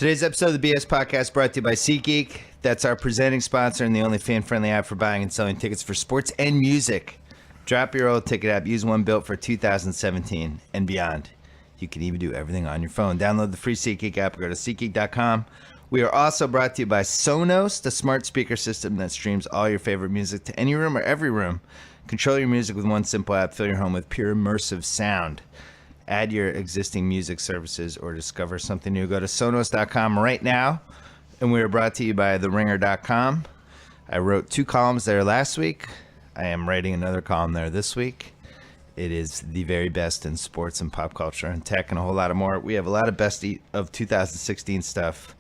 Today's episode of the BS Podcast brought to you by SeatGeek. That's our presenting sponsor and the only fan-friendly app for buying and selling tickets for sports and music. Drop your old ticket app. Use one built for 2017 and beyond. You can even do everything on your phone. Download the free SeatGeek app or go to SeatGeek.com. We are also brought to you by Sonos, the smart speaker system that streams all your favorite music to any room or every room. Control your music with one simple app. Fill your home with pure immersive sound. Add your existing music services or discover something new. Go to Sonos.com right now. And we are brought to you by TheRinger.com. I wrote 2 columns there last week. I am writing another column there this week. It is the very best in sports and pop culture and tech and a whole lot of more. We have a lot of best of 2016 stuff,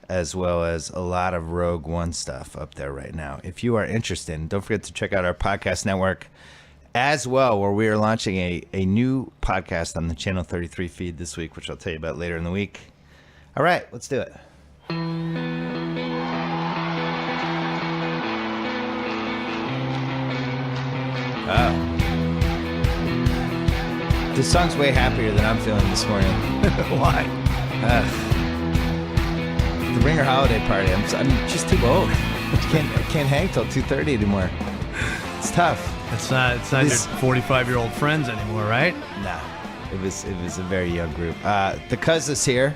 as well as a lot of Rogue One stuff up there right now. If you are interested, don't forget to check out our podcast network as well, where we are launching a new podcast on the Channel 33 feed this week, which I'll tell you about later in the week. All right, let's do it. Oh. This song's way happier than I'm feeling this morning. Why? The Ringer holiday party. I'm just too old. I can't hang till 2:30 anymore. It's tough. It's not your 45-year-old friends anymore, right? Nah. It was a very young group. The Cuz is here.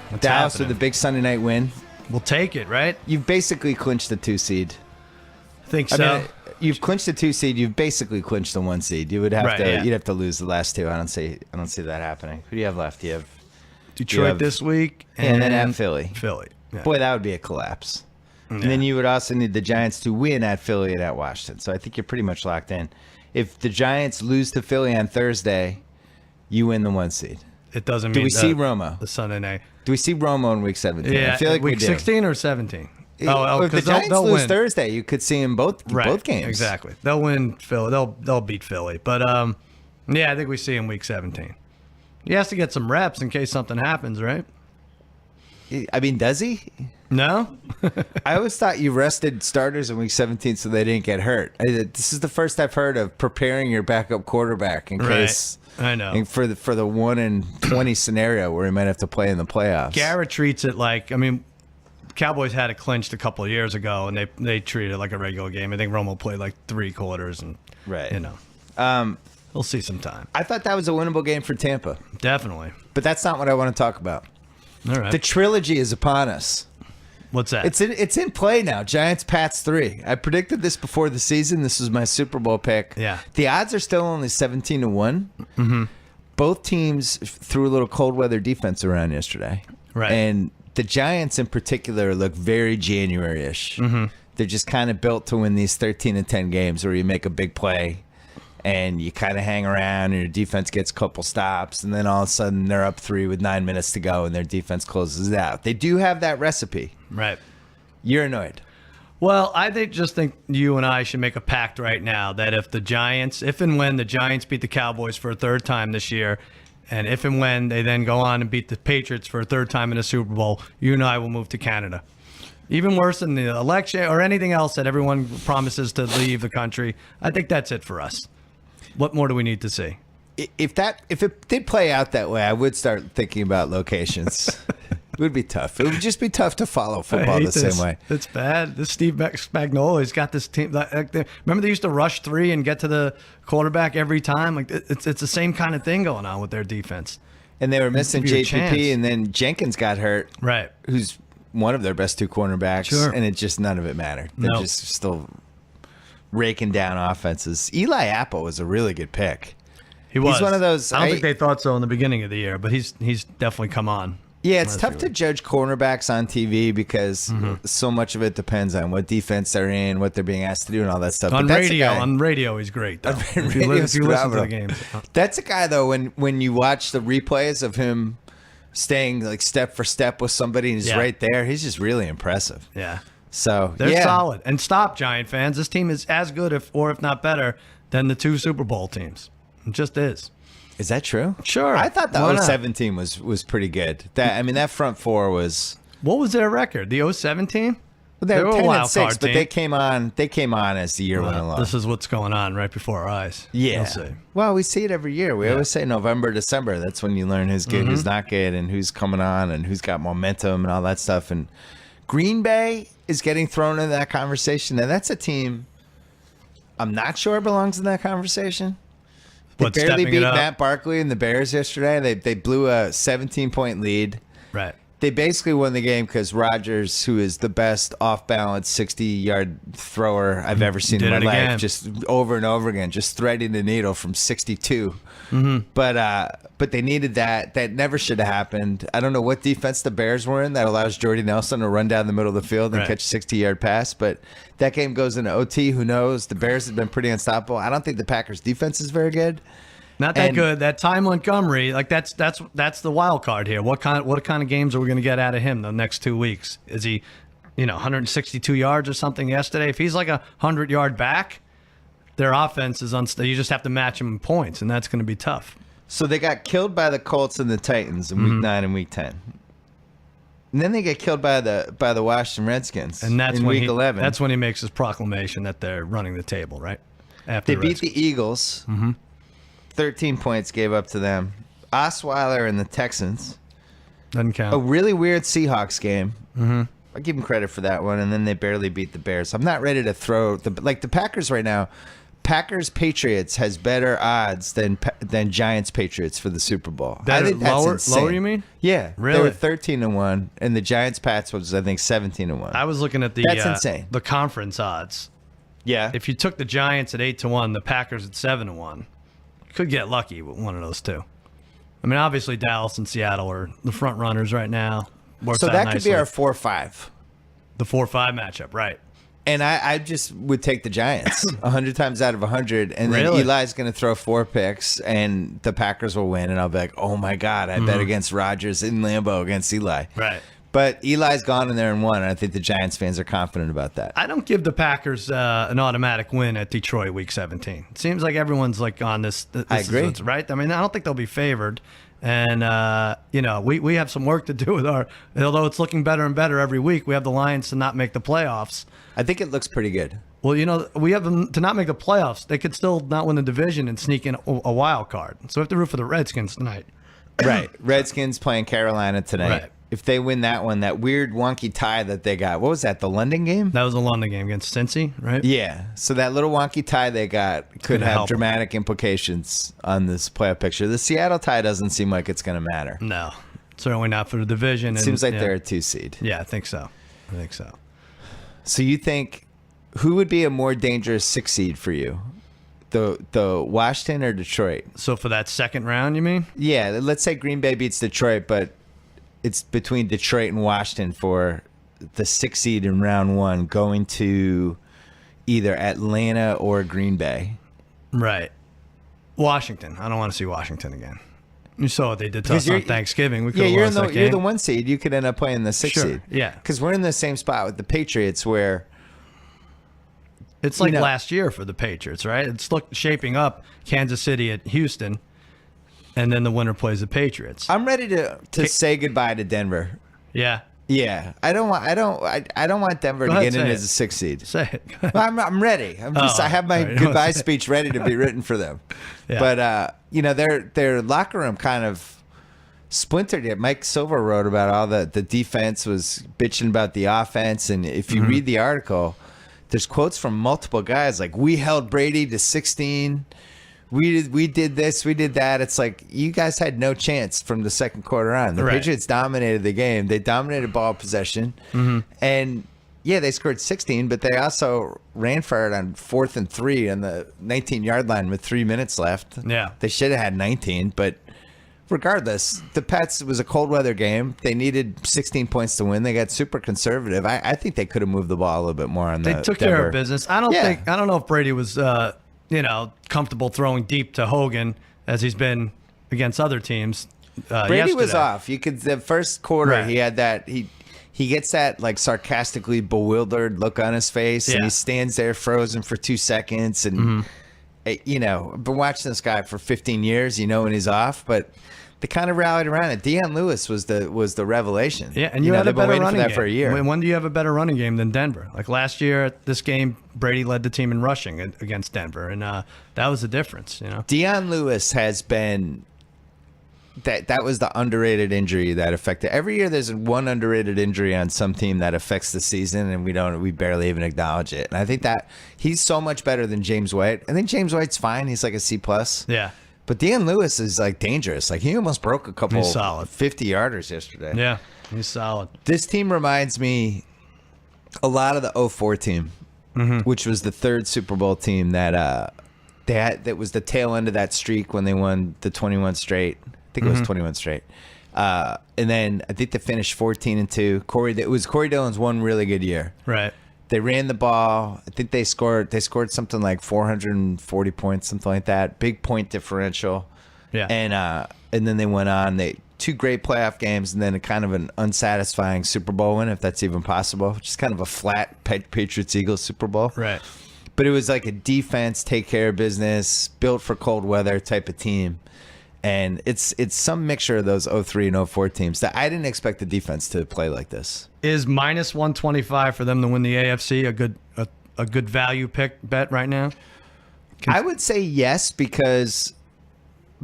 What's Dallas happening? with a big Sunday night win. We'll take it, right? You've basically clinched the 2 seed. I think so. mean, you've clinched the 2 seed. You've basically clinched the 1 seed. You would have You'd have to lose the last 2. I don't see that happening. Who do you have left? You have Detroit this week, and then at Philly. Yeah. Boy, that would be a collapse. Yeah. And then you would also need the Giants to win at Philly and at Washington. So I think you're pretty much locked in. If the Giants lose to Philly on Thursday, you win the 1 seed. It doesn't mean do we see Romo? The Sunday night. Do we see Romo in Week 17? Yeah, I feel like Week we do. 16 or 17? If the Giants they'll lose win Thursday, you could see them both games. Exactly. They'll win Philly. They'll beat Philly. But yeah, I think we see him Week 17. He has to get some reps in case something happens, right? I mean, does he? No. I always thought you rested starters in Week 17 so they didn't get hurt. This is the first I've heard of preparing your backup quarterback in case. I know. For the 1 in 20 scenario where he might have to play in the playoffs. Garrett treats it like, Cowboys had it clinched a couple of years ago, and they treated it like a regular game. I think Romo played like 3 quarters, and we'll see some time. I thought that was a winnable game for Tampa. Definitely. But that's not what I want to talk about. All right. The trilogy is upon us. What's that? It's in play now. Giants Pats 3. I predicted this before the season. This was my Super Bowl pick. Yeah. The odds are still only 17-1. Mm-hmm. Both teams threw a little cold weather defense around yesterday. Right. And the Giants in particular look very January-ish. Mm-hmm. They're just kind of built to win these 13-10 games where you make a big play and you kind of hang around and your defense gets a couple stops, and then all of a sudden they're up 3 with 9 minutes to go and their defense closes it out. They do have that recipe. Right. You're annoyed. Well, I just think you and I should make a pact right now that if and when the Giants beat the Cowboys for a 3rd time this year, and if and when they then go on and beat the Patriots for a 3rd time in the Super Bowl, you and I will move to Canada. Even worse than the election or anything else that everyone promises to leave the country. I think that's it for us. What more do we need to see? If it did play out that way, I would start thinking about locations. It would be tough. It would just be tough to follow football the same way. It's bad. This Steve Spagnuolo's got this team. Remember they used to rush 3 and get to the quarterback every time? Like it's the same kind of thing going on with their defense. And they were missing JPP, and then Jenkins got hurt. Right. Who's one of their best 2 cornerbacks. Sure. And it just none of it mattered. They're just still raking down offenses. Eli Apple was a really good pick. He was. He's one of those. I don't think they thought so in the beginning of the year, but he's definitely come on. Yeah, it's tough to judge cornerbacks on TV because so much of it depends on what defense they're in, what they're being asked to do, and all that stuff. On radio, he's great. Though. If you listen to the games, that's a guy though. When you watch the replays of him staying like step for step with somebody, and he's right there. He's just really impressive. Yeah. So they're solid. And stop, Giant fans. This team is as good, if not better, than the 2 Super Bowl teams. It just is. Is that true? Sure. I thought the 07 team was pretty good. That front 4 was. What was their record? The 07 team? Well, they're They were a 10 wild and 6, card but team. they came on. They came on as the year went along. This is what's going on right before our eyes. Yeah. We'll see. Well, we see it every year. We always say November, December. That's when you learn who's good, who's not good, and who's coming on, and who's got momentum and all that stuff. And Green Bay is getting thrown into that conversation. And that's a team I'm not sure belongs in that conversation. They What, barely stepping beat it up? Matt Barkley and the Bears yesterday. They blew a 17-point lead. Right. They basically won the game because Rodgers, who is the best off-balance 60-yard thrower I've ever seen in Did my it life, again. just over and over again, just threading the needle from 62. But they needed that. That never should have happened. I don't know what defense the Bears were in that allows Jordy Nelson to run down the middle of the field and Right. catch a 60-yard pass. But that game goes into OT. Who knows? The Bears have been pretty unstoppable. I don't think the Packers' defense is very good. Not that And- good. That Ty Montgomery, like that's the wild card here. What kind of games are we going to get out of him the next 2 weeks? Is he, 162 yards or something yesterday? If he's like 100-yard back, their offense is unstable. You just have to match him in points, and that's going to be tough. So they got killed by the Colts and the Titans in Week 9 and Week 10. And then they get killed by the Washington Redskins And that's in when Week 11. That's when he makes his proclamation that they're running the table, right? After They beat the Eagles. 13 points gave up to them. Osweiler and the Texans. doesn't A count. really weird Seahawks game. I give them credit for that one. And then they barely beat the Bears. I'm not ready to throw the Packers right now. Packers Patriots has better odds than Giants Patriots for the Super Bowl. Better- I think that's lower- insane. lower, you mean? Yeah, They Really? were 13-1, and the Giants Pats was I think 17-1. I was looking at That's insane. the conference odds. Yeah, If you took the Giants at 8-1, the Packers at 7-1, could get lucky with one of those two. I mean, obviously Dallas and Seattle are the front runners right now. Works so out that could be nicely. our 4-5. the 4-5 matchup, right? And I just would take the Giants 100 times out of 100. And then Really? Eli's going to throw 4 picks, and the Packers will win. And I'll be like, oh, my God, I bet against Rodgers in Lambeau against Eli. Right. But Eli's gone in there and won, and I think the Giants fans are confident about that. I don't give the Packers an automatic win at Detroit Week 17. It seems like everyone's like on this. I is agree. what's right. I mean, I don't think they'll be favored. And, we have some work to do with although it's looking better and better every week, we have the Lions to not make the playoffs. I think it looks pretty good. Well, we have them to not make the playoffs. They could still not win the division and sneak in a wild card. So we have to root for the Redskins tonight. Right. Redskins playing Carolina tonight. Right. If they win that one, that weird wonky tie that they got. What was that, the London game? That was a London game against Cincy, right? Yeah. So that little wonky tie they got could gonna have help 'em. dramatic implications on this playoff picture. The Seattle tie doesn't seem like it's going to matter. No, certainly not for the division. It seems like they're a 2 seed. Yeah, I think so. So you think who would be a more dangerous 6 seed for you? The Washington or Detroit? So for that second round, you mean? Yeah, let's say Green Bay beats Detroit, but it's between Detroit and Washington for the 6 seed in round 1 going to either Atlanta or Green Bay. Right. Washington. I don't want to see Washington again. You saw what they did to Because us on you're- Thanksgiving. We could Yeah, have you're lost that you're game. the 1 seed. You could end up playing the 6 Sure, seed. yeah. Because we're in the same spot with the Patriots where It's like you know- last year for the Patriots, right? It's shaping up Kansas City at Houston, and then the winner plays the Patriots. I'm ready to say goodbye to Denver. Yeah. Yeah, I don't want Denver Go to ahead, get in say as it. a 6 seed. Say it. I'm ready. I have my all right. goodbye speech ready to be written for them. Yeah. But their locker room kind of splintered it. Mike Silver wrote about all the defense was bitching about the offense, and if you read the article, there's quotes from multiple guys like, "We held Brady to 16. We did this, we did that." It's like you guys had no chance from the second quarter on. The Right. Patriots dominated the game. They dominated ball possession, and yeah, they scored 16, but they also ran for it on 4th and 3 on the 19-yard line with 3 minutes left. Yeah. They should have had 19, but regardless, the Pats, it was a cold weather game. They needed 16 points to win. They got super conservative. I think they could have moved the ball a little bit more on They took care of business. I don't know if Brady was comfortable throwing deep to Hogan as he's been against other teams. Brady was yesterday. off. You could the first quarter Right. he had that he gets that like sarcastically bewildered look on his face, and Yeah. he stands there frozen for 2 seconds. And I've been watching this guy for 15 years. When he's off, but they kind of rallied around it. Deion Lewis was the revelation. Yeah, and you had a they've been better waiting running for that game. for a year. When do you have a better running game than Denver? Like last year at this game, Brady led the team in rushing against Denver, and that was the difference. Deion Lewis has been that was the underrated injury that affected. Every year there's one underrated injury on some team that affects the season, and we barely even acknowledge it. And I think that he's so much better than James White. I think James White's fine. He's like a C+. Yeah. But Deion Lewis is like dangerous. Like he almost broke a couple 50-yarders yesterday. Yeah, he's solid. This team reminds me a lot of the 04 team, which was the third Super Bowl team that that was the tail end of that streak when they won the 21 straight. I think it was 21 straight. And then I think they finished 14-2. It was Corey Dillon's one really good year. Right. They ran the ball. I think they scored something like 440 points, something like that. Big point differential. Yeah. And then they went on. They 2 great playoff games and then a kind of an unsatisfying Super Bowl win, if that's even possible. Just kind of a flat Patriots-Eagles Super Bowl. Right. But it was like a defense, take care of business, built for cold weather type of team. And it's some mixture of those 03 and 04 teams that I didn't expect the defense to play like this. Is minus 125 for them to win the AFC a good value bet right now? I would say yes, because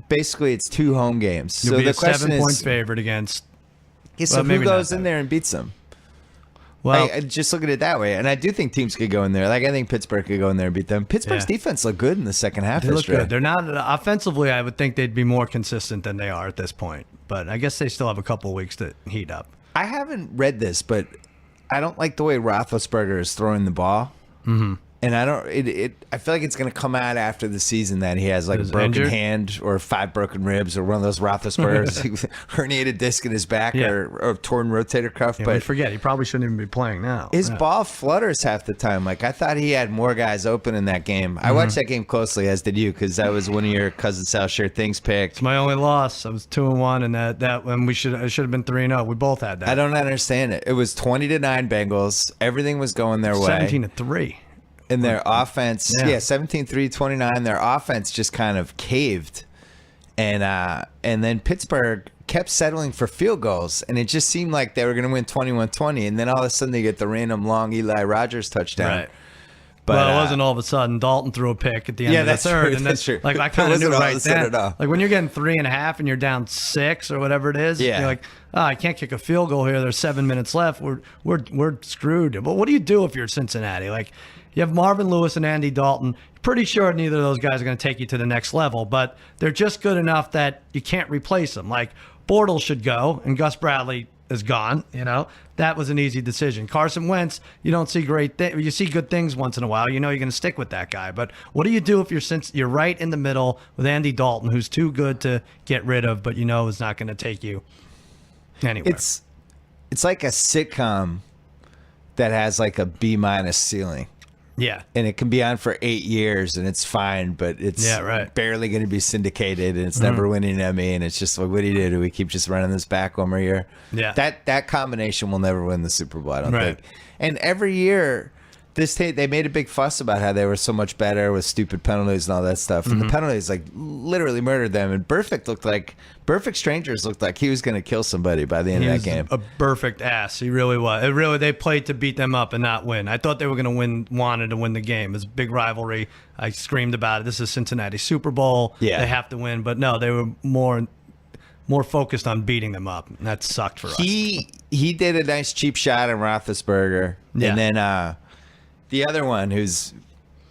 basically it's 2 home games. You'll so be the a question 7-point is, favorite against. so who goes in there and beats them? Well, I just look at it that way, and I do think teams could go in there. Like I think Pittsburgh could go in there and beat them. Pittsburgh's defense looked good in the second half. They look good. They're not offensively. I would think they'd be more consistent than they are at this point. But I guess they still have a couple of weeks to heat up. I haven't read this, but I don't like the way Roethlisberger is throwing the ball. Mm-hmm. And I don't. I feel like it's going to come out after the season that he has like a broken hand or 5 broken ribs or one of those Roethlisbergers herniated disc in his back or torn rotator cuff. Yeah, but forget he probably shouldn't even be playing now. His ball flutters half the time. Like I thought he had more guys open in that game. I watched that game closely, as did you, because that was one of your cousin Sal Sure Things picked. It's my only loss. I was 2-1, and that when I should have been 3-0. We both had that. I don't understand it. It was 20-9 Bengals. Everything was going their way. 17-3. And their offense, 17-3-29, their offense just kind of caved. And then Pittsburgh kept settling for field goals, and it just seemed like they were going to win 21-20, and then all of a sudden they get the random long Eli Rogers touchdown. Right. But it wasn't all of a sudden. Dalton threw a pick at the end of the third. True, and that's true. Like I kind of knew right then. Like when you're getting 3.5 and you're down 6 or whatever it is, you're like, I can't kick a field goal here. There's 7 minutes left. We're screwed. But what do you do if you're Cincinnati? Like, you have Marvin Lewis and Andy Dalton. Pretty sure neither of those guys are going to take you to the next level, but they're just good enough that you can't replace them. Like Bortles should go, and Gus Bradley is gone. That was an easy decision. Carson Wentz, you don't see you see good things once in a while. You're going to stick with that guy. But what do you do if you're right in the middle with Andy Dalton, who's too good to get rid of, but is not going to take you anywhere? It's like a sitcom that has like a B- ceiling. Yeah. And it can be on for 8 years and it's fine, but it's barely going to be syndicated and it's never winning an Emmy. And it's just like, what do you do? Do we keep just running this back one more year? Yeah. That combination will never win the Super Bowl, I don't think. And every year, they made a big fuss about how they were so much better with stupid penalties and all that stuff. And the penalties like literally murdered them. And Perfect Strangers looked like he was going to kill somebody by the end of that game. A perfect ass. He really was. They played to beat them up and not win. I thought they were going to wanted to win the game. It was a big rivalry. I screamed about it. This is Cincinnati Super Bowl. Yeah. They have to win. But no, they were more focused on beating them up. And that sucked for us. He did a nice cheap shot at Roethlisberger. Yeah. And then the other one who's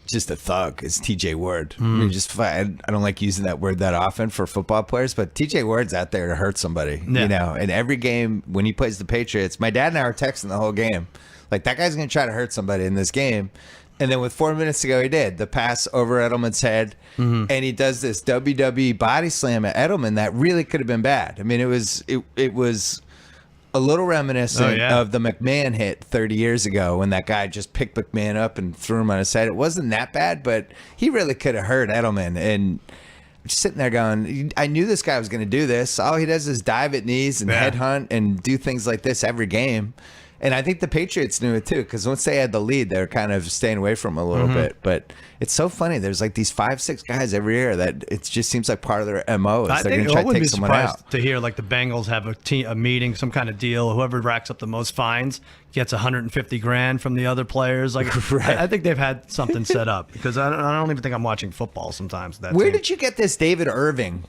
just a thug is TJ Ward. I don't like using that word that often for football players, but TJ Ward's out there to hurt somebody. And every game when he plays the Patriots, my dad and I were texting the whole game. Like, that guy's going to try to hurt somebody in this game. And then with 4 minutes to go, he did. The pass over Edelman's head, and he does this WWE body slam at Edelman that really could have been bad. I mean, it was a little reminiscent of the McMahon hit 30 years ago when that guy just picked McMahon up and threw him on his head. It wasn't that bad, but he really could have hurt Edelman. And I'm just sitting there going, I knew this guy was going to do this. All he does is dive at knees and headhunt and do things like this every game. And I think the Patriots knew it too, because once they had the lead, they were kind of staying away from it a little bit. But it's so funny. There's like these 5-6 guys every year that it just seems like part of their MO is they're going to try to take someone out. To hear like the Bengals have a meeting, some kind of deal. Whoever racks up the most fines gets $150,000 from the other players. Like Right. I think they've had something set up because I don't even think I'm watching football sometimes. Where did you get this David Irving?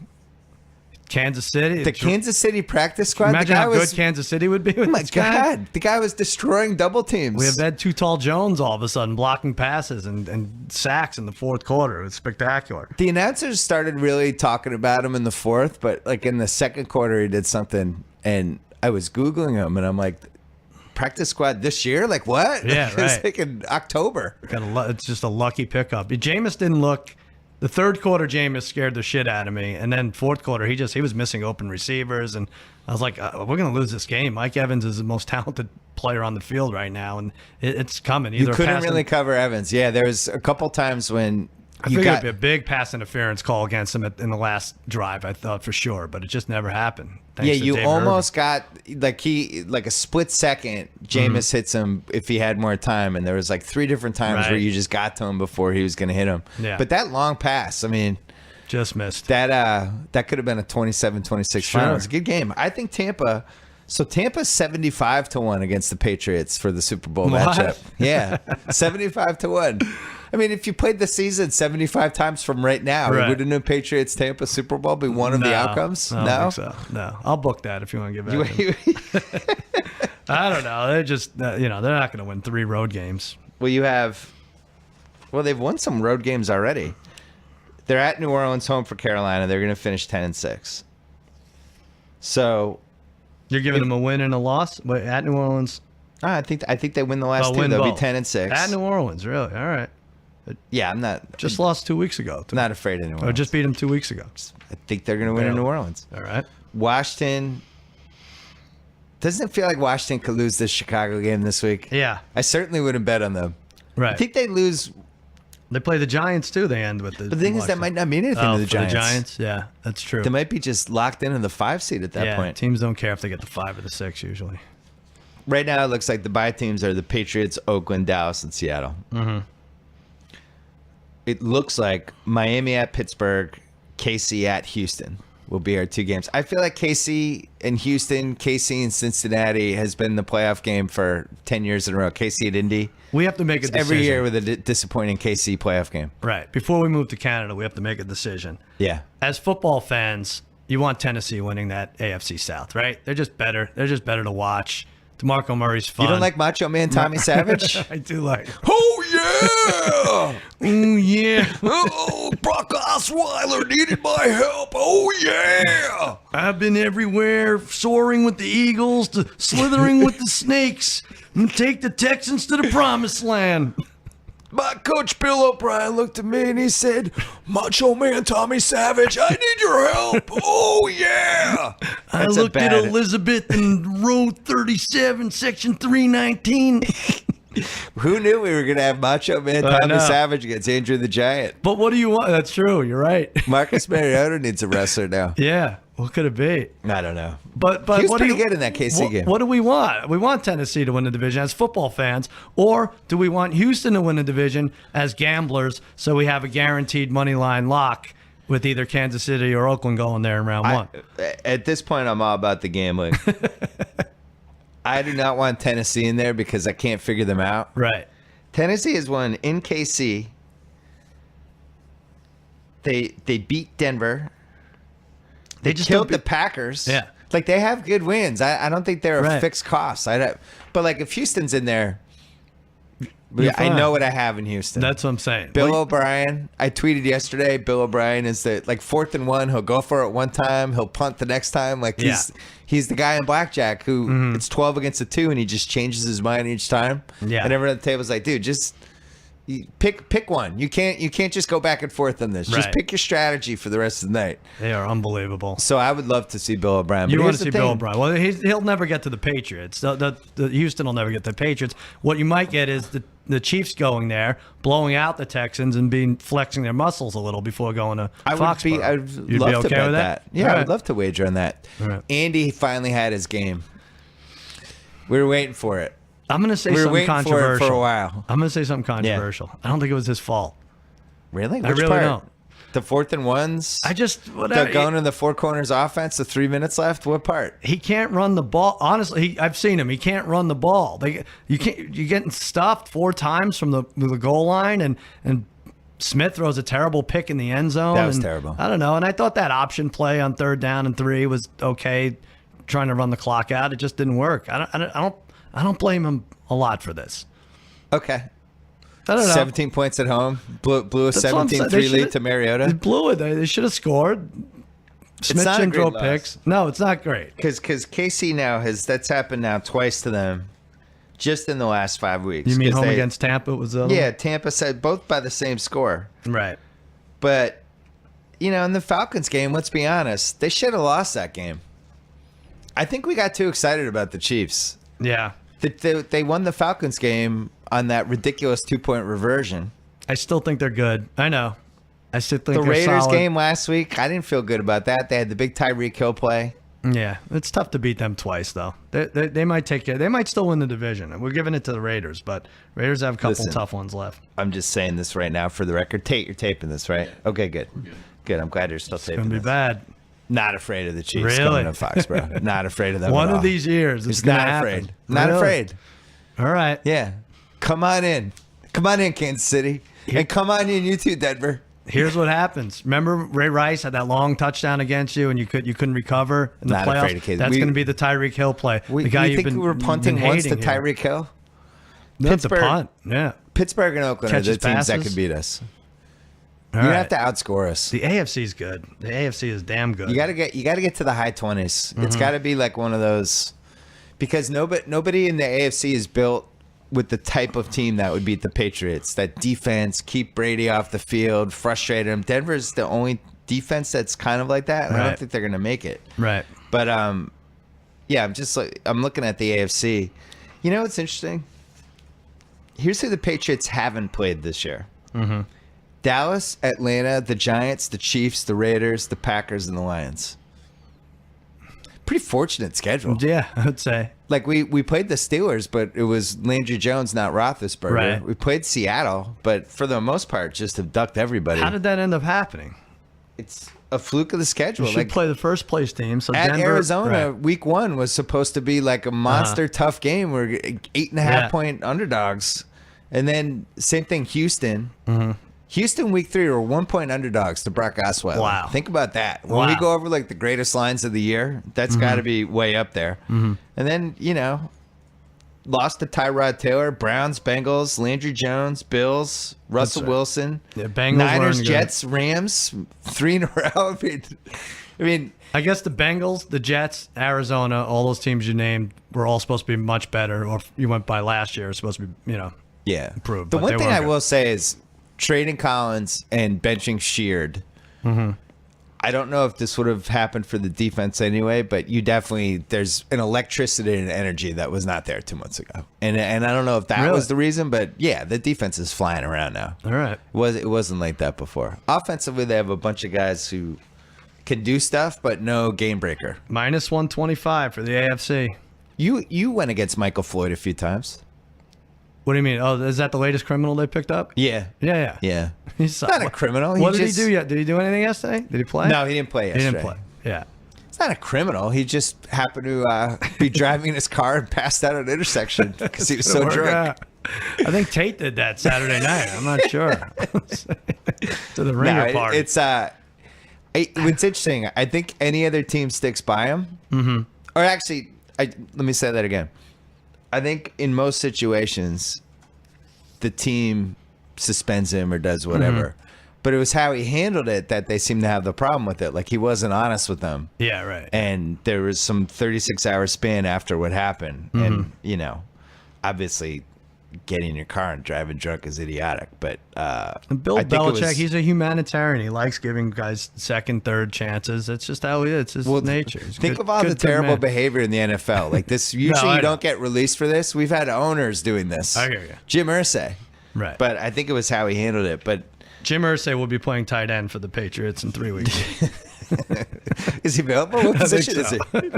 Kansas City? The Kansas City practice squad? Imagine how good Kansas City would be with Oh my this guy. God. The guy was destroying double teams. We have Ed Too Tall Jones all of a sudden blocking passes and sacks in the fourth quarter. It was spectacular. The announcers started really talking about him in the fourth, but like in the second quarter, he did something, and I was Googling him, and I'm like, practice squad this year? Like what? Yeah, It was right. like in October. It's just a lucky pickup. Jameis didn't look. The third quarter, Jameis scared the shit out of me, and then fourth quarter, he was missing open receivers, and I was like, we're gonna lose this game. Mike Evans is the most talented player on the field right now, and it's coming. You couldn't really cover Evans. Yeah, there was a couple times when I figured it'd be a big pass interference call against him in the last drive. I thought for sure, but it just never happened. Yeah, you almost got like a split second. Jameis hits him if he had more time, and there was like 3 different times where you just got to him before he was going to hit him. Yeah. But that long pass, I mean, just missed. That could have been a 27-26 final. It's a good game. I think Tampa. So Tampa's 75-1 against the Patriots for the Super Bowl matchup. Yeah, 75-1. I mean, if you played the season 75 times from right now, wouldn't a Patriots Tampa Super Bowl be one of the outcomes? I don't think so. No, I'll book that if you want to give it. I don't know. They're just they're not going to win 3 road games. They've won some road games already. They're at New Orleans, home for Carolina. They're going to finish 10-6. So you're giving them a win and a loss at New Orleans. I think they win the last 2. They'll be 10-6 at New Orleans. Really? All right. Yeah, I'm not. Just lost 2 weeks ago. I'm not afraid of New Orleans. Or just beat them 2 weeks ago. I think they're going to win in New Orleans. All right. Washington. Doesn't it feel like Washington could lose this Chicago game this week? Yeah. I certainly wouldn't bet on them. Right. I think they lose. They play the Giants too. They end with the. But the thing is, that might not mean anything to the Giants. The Giants, yeah, that's true. They might be just locked into the 5 seed at that point. Teams don't care if they get the 5 or the 6 usually. Right now, it looks like the bye teams are the Patriots, Oakland, Dallas, and Seattle. Mm-hmm. It looks like Miami at Pittsburgh, KC at Houston will be our 2 games. I feel like KC and Houston, KC and Cincinnati has been the playoff game for 10 years in a row. KC at Indy. We have to make a decision. Every year with a disappointing KC playoff game. Right. Before we move to Canada, we have to make a decision. Yeah. As football fans, you want Tennessee winning that AFC South, right? They're just better. They're just better to watch. DeMarco Murray's fun. You don't like Macho Man Tommy Savage? I do like. Oh, yeah. Oh, yeah. Oh, Brock Osweiler needed my help. Oh, yeah. I've been everywhere, soaring with the eagles to slithering with the snakes. And take the Texans to the promised land. My coach Bill O'Brien looked at me and he said, Macho Man Tommy Savage, I need your help. Oh, yeah. I looked at Elizabeth in row 37, section 319. Who knew we were going to have Macho Man Tommy Savage against Andrew the Giant? But what do you want? That's true. You're right. Marcus Mariota needs a wrestler now. Yeah. What could it be? I don't know. But he was pretty good in that KC game. What do we want? We want Tennessee to win the division as football fans, or do we want Houston to win the division as gamblers so we have a guaranteed money line lock with either Kansas City or Oakland going there in round 1? At this point, I'm all about the gambling. I do not want Tennessee in there because I can't figure them out. Right. Tennessee has won in KC. They beat Denver. They just killed the Packers. Yeah. Like, they have good wins. I don't think they're a fixed cost. But, like, if Houston's in there, I know what I have in Houston. That's what I'm saying. Bill O'Brien, I tweeted yesterday, Bill O'Brien is the, like, 4th and 1. He'll go for it one time. He'll punt the next time. Like, he's the guy in blackjack who it's 12 against a 2, and he just changes his mind each time. Yeah. And everyone at the table's like, dude, just pick one. You can't just go back and forth on this. Right. Just pick your strategy for the rest of the night. They are unbelievable. So I would love to see Bill O'Brien. You want to see Bill O'Brien? Well, he'll never get to the Patriots. The Houston will never get to the Patriots. What you might get is the Chiefs going there, blowing out the Texans, and flexing their muscles a little before going to Foxborough. I'd love to bet that. Yeah, I would love to wager on that. Right. Andy finally had his game. We were waiting for it. I'm going to say We were something waiting for it controversial. for a while. I'm going to say something controversial. I don't think it was his fault. Really? I Which really part? don't. The 4th and 1s? I just whatever. The going in the four corners offense, the 3 minutes left? What part? He can't run the ball. Honestly, I've seen him. He can't run the ball. You're getting stuffed 4 times from the goal line, and Smith throws a terrible pick in the end zone. That was and terrible. I don't know. And I thought that option play on 3rd down and 3 was okay, trying to run the clock out. It just didn't work. I don't blame him a lot for this. Okay. I don't know. 17 points at home. Blew a That's what I'm saying. 17-3 lead to Mariota. They blew it. They should have scored. Smith not a didn't throw great picks. No, it's not great. Because KC now that's happened now twice to them just in the last 5 weeks. You mean 'Cause home they- against Tampa was the other Yeah, Tampa said both by the same score. one? Right. But, in the Falcons game, let's be honest, they should have lost that game. I think we got too excited about the Chiefs. Yeah. They won the Falcons game on that ridiculous 2-point reversion. I still think they're good. I know. I still think The they're Raiders solid. game last week, I didn't feel good about that. They had the big Tyreek Hill play. Yeah, it's tough to beat them twice, though. They might take it. They might still win the division. We're giving it to the Raiders, but Raiders have a couple Listen. tough ones left. I'm just saying this right now for the record. Tate, you're taping this, right? Okay, good. Good. I'm glad you're still It's taping gonna be this. bad. Not afraid of the Chiefs Really? coming to Foxborough. Not afraid of them One at of all. these years, it's Just gonna not happen. afraid. Not Really? afraid. All right. Yeah. Come on in. Come on in, Kansas City. And come on in, you too, Denver. Here's what happens. Remember Ray Rice had that long touchdown against you, and you couldn't recover in the Not playoffs. afraid of kids. That's We- going to be the Tyreek Hill play. We, the guy you you've think been we were punting been once to hating here. Tyreek Hill? That's a Pittsburgh- punt. Yeah. Pittsburgh and Oakland Catches are the teams that passes. could beat us. All You right. have to outscore us. The AFC is good. The AFC is damn good. You got to get to the high 20s. It's got to be like one of those, because nobody in the AFC is built with the type of team that would beat the Patriots. That defense, keep Brady off the field, frustrate him. Denver's the only defense that's kind of like that. And I Right. don't think they're going to make it. Right. But yeah, I'm looking at the AFC. You know what's interesting? Here's who the Patriots haven't played this year. Mm-hmm. Dallas, Atlanta, the Giants, the Chiefs, the Raiders, the Packers, and the Lions. Pretty fortunate schedule. Yeah, I would say. Like we played the Steelers, but it was Landry Jones, not Roethlisberger. Right. We played Seattle, but for the most part, just abduct everybody. How did that end up happening? It's a fluke of the schedule. You should play the first place team. So at Denver, Arizona, right. week 1 was supposed to be like a monster tough game. We're 8.5 Yeah. point underdogs, and then same thing. Houston. Mm-hmm. Houston week 3 were 1 point underdogs to Brock Osweiler. Wow. Think about that. When Wow. we go over like the greatest lines of the year, that's got to be way up there. And then lost to Tyrod Taylor, Browns, Bengals, Landry Jones, Bills, Russell right. Wilson, Yeah, Bengals Niners, weren't good. Jets, Rams, 3 in a row. I mean, I guess the Bengals, the Jets, Arizona, all those teams you named were all supposed to be much better. Or if you went by last year, it's supposed to be, yeah. improved, The but one they thing weren't I good. will say is trading Collins and benching Sheard. I don't know if this would have happened for the defense anyway, but there's an electricity and energy that was not there 2 months ago. And I don't know if that Really? was the reason, but yeah, the defense is flying around now. All right. It wasn't like that before. Offensively, they have a bunch of guys who can do stuff, but no game breaker. Minus 125 for the AFC. You went against Michael Floyd a few times. What do you mean? Oh, is that the latest criminal they picked up? Yeah. Yeah. Yeah. He's Not a criminal. What did he do yet? Did he do anything yesterday? Did he play? No, he didn't play He yesterday. didn't play. Yeah. It's not a criminal. He just happened to be driving in his car and passed out at an intersection because he was so Work drunk. out. I think Tate did that Saturday night. I'm not sure. To the ringer No, party. it's what's interesting. I think any other team sticks by him. Mm-hmm. Or actually, let me say that again. I think in most situations, the team suspends him or does whatever. But it was how he handled it that they seemed to have the problem with it. Like he wasn't honest with them. yeah, right. And there was some 36-hour span after what happened. And, obviously getting in your car and driving drunk is idiotic. But And Bill I think it Belichick, was- he's a humanitarian. He likes giving guys second, third chances. That's just how he is. It's his nature. He's think good- of all good the to terrible man. behavior in the NFL. Like this, usually I you know. don't get released for this. We've had owners doing this. I hear you. Jim Irsay. Right. But I think it was how he handled it. But Jim Irsay will be playing tight end for the Patriots in 3 weeks. is he available? What I think position is so. he?